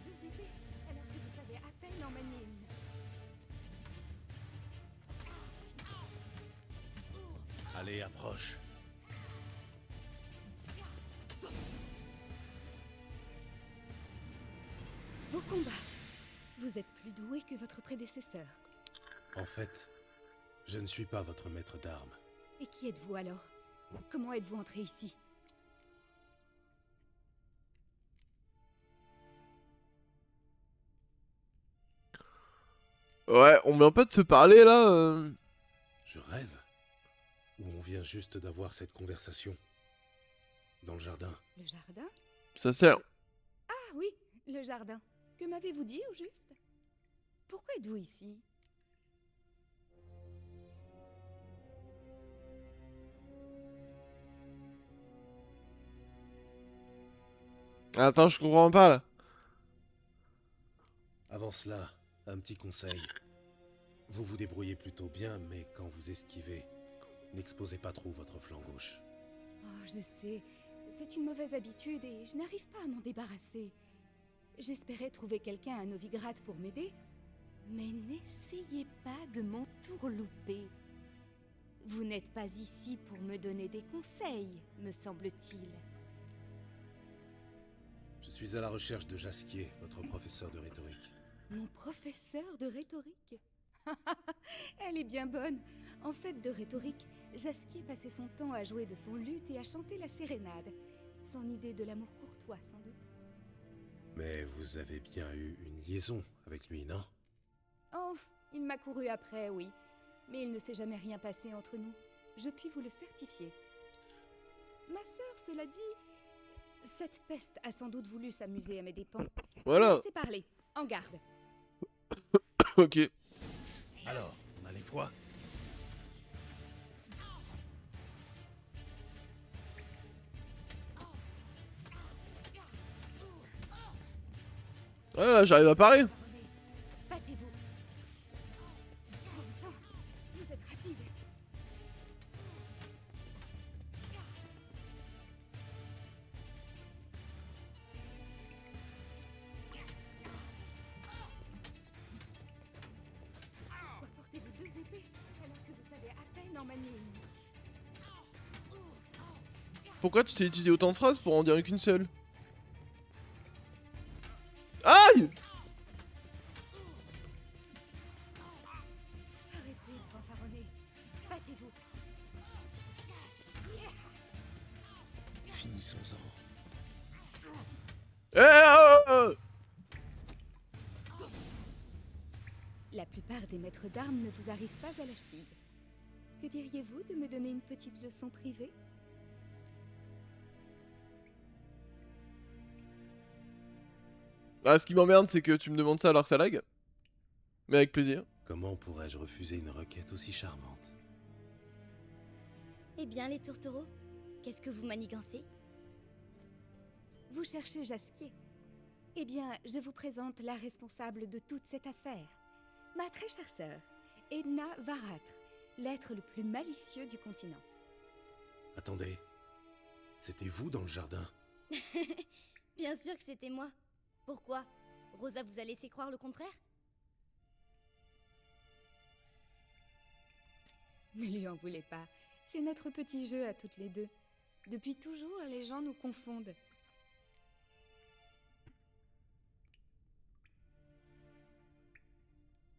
Deux épées, alors que vous savez à peine en manier une. Allez, approche. Au combat. Vous êtes plus doué que votre prédécesseur. En fait, je ne suis pas votre maître d'armes. Et qui êtes-vous alors? Comment êtes-vous entré ici? Ouais, on vient pas de se parler là Je rêve? Ou on vient juste d'avoir cette conversation? Dans le jardin? Le jardin? Ça sert. Ah oui, le jardin. Que m'avez-vous dit au juste? Pourquoi êtes-vous ici? Attends, je comprends pas là. Avant cela, un petit conseil. Vous vous débrouillez plutôt bien, mais quand vous esquivez, n'exposez pas trop votre flanc gauche. Oh, je sais. C'est une mauvaise habitude et je n'arrive pas à m'en débarrasser. J'espérais trouver quelqu'un à Novigrad pour m'aider. Mais n'essayez pas de m'entourlouper. Vous n'êtes pas ici pour me donner des conseils, me semble-t-il. Je suis à la recherche de Jasquier, votre professeur de rhétorique. Mon professeur de rhétorique? Elle est bien bonne. En fait, de rhétorique, Jasquier passait son temps à jouer de son luth et à chanter la sérénade. Son idée de l'amour courtois, sans doute. Mais vous avez bien eu une liaison avec lui, non? Oh, il m'a couru après, oui. Mais il ne s'est jamais rien passé entre nous. Je puis vous le certifier. Ma sœur, cela dit, cette peste a sans doute voulu s'amuser à mes dépens. Voilà. Laissez parler. En garde. Ok. Alors, on a les foi? Ouais, là, j'arrive à parer. Battez-vous. Bon sang, vous êtes rapide. Pourquoi tu sais utiliser autant de phrases pour en dire qu'une seule? Aïe! Arrêtez de fanfaronner. Battez-vous. Finissons-en. La plupart des maîtres d'armes ne vous arrivent pas à la cheville. Que diriez-vous de me donner une petite leçon privée? Ah, ce qui m'emmerde, c'est que tu me demandes ça alors que ça lag. Mais avec plaisir. Comment pourrais-je refuser une requête aussi charmante? Eh bien, les tourtereaux, qu'est-ce que vous manigancez? Vous cherchez Jasquier. Eh bien, je vous présente la responsable de toute cette affaire. Ma très chère sœur, Edna Varâtre, l'être le plus malicieux du continent. Attendez. C'était vous dans le jardin? Bien sûr que c'était moi. Pourquoi? Rosa vous a laissé croire le contraire? Ne lui en voulez pas. C'est notre petit jeu à toutes les deux. Depuis toujours, les gens nous confondent.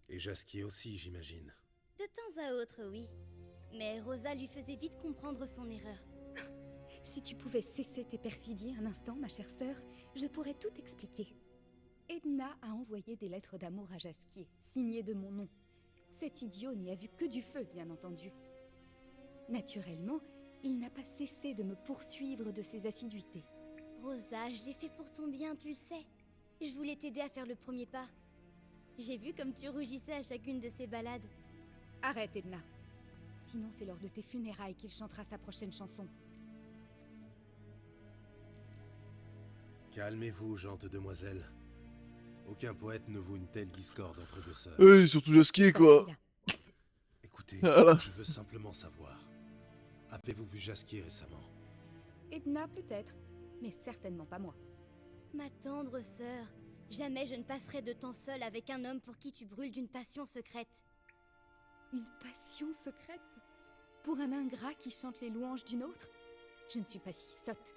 Et Jasquier aussi, j'imagine. De temps à autre, oui. Mais Rosa lui faisait vite comprendre son erreur. Si tu pouvais cesser tes perfidies un instant, ma chère sœur, je pourrais tout expliquer. Edna a envoyé des lettres d'amour à Jasquier, signées de mon nom. Cet idiot n'y a vu que du feu, bien entendu. Naturellement, il n'a pas cessé de me poursuivre de ses assiduités. Rosa, je l'ai fait pour ton bien, tu le sais. Je voulais t'aider à faire le premier pas. J'ai vu comme tu rougissais à chacune de ces balades. Arrête, Edna. Sinon, c'est lors de tes funérailles qu'il chantera sa prochaine chanson. Calmez-vous, gente demoiselle. Aucun poète ne vaut une telle discorde entre deux sœurs. Oui, surtout Jasquier, quoi. Écoutez, Voilà. je veux simplement savoir. Avez-vous vu Jasquier récemment? Edna, peut-être, mais certainement pas moi. Ma tendre sœur, jamais je ne passerai de temps seul avec un homme pour qui tu brûles d'une passion secrète. Une passion secrète? Pour un ingrat qui chante les louanges d'une autre? Je ne suis pas si sotte.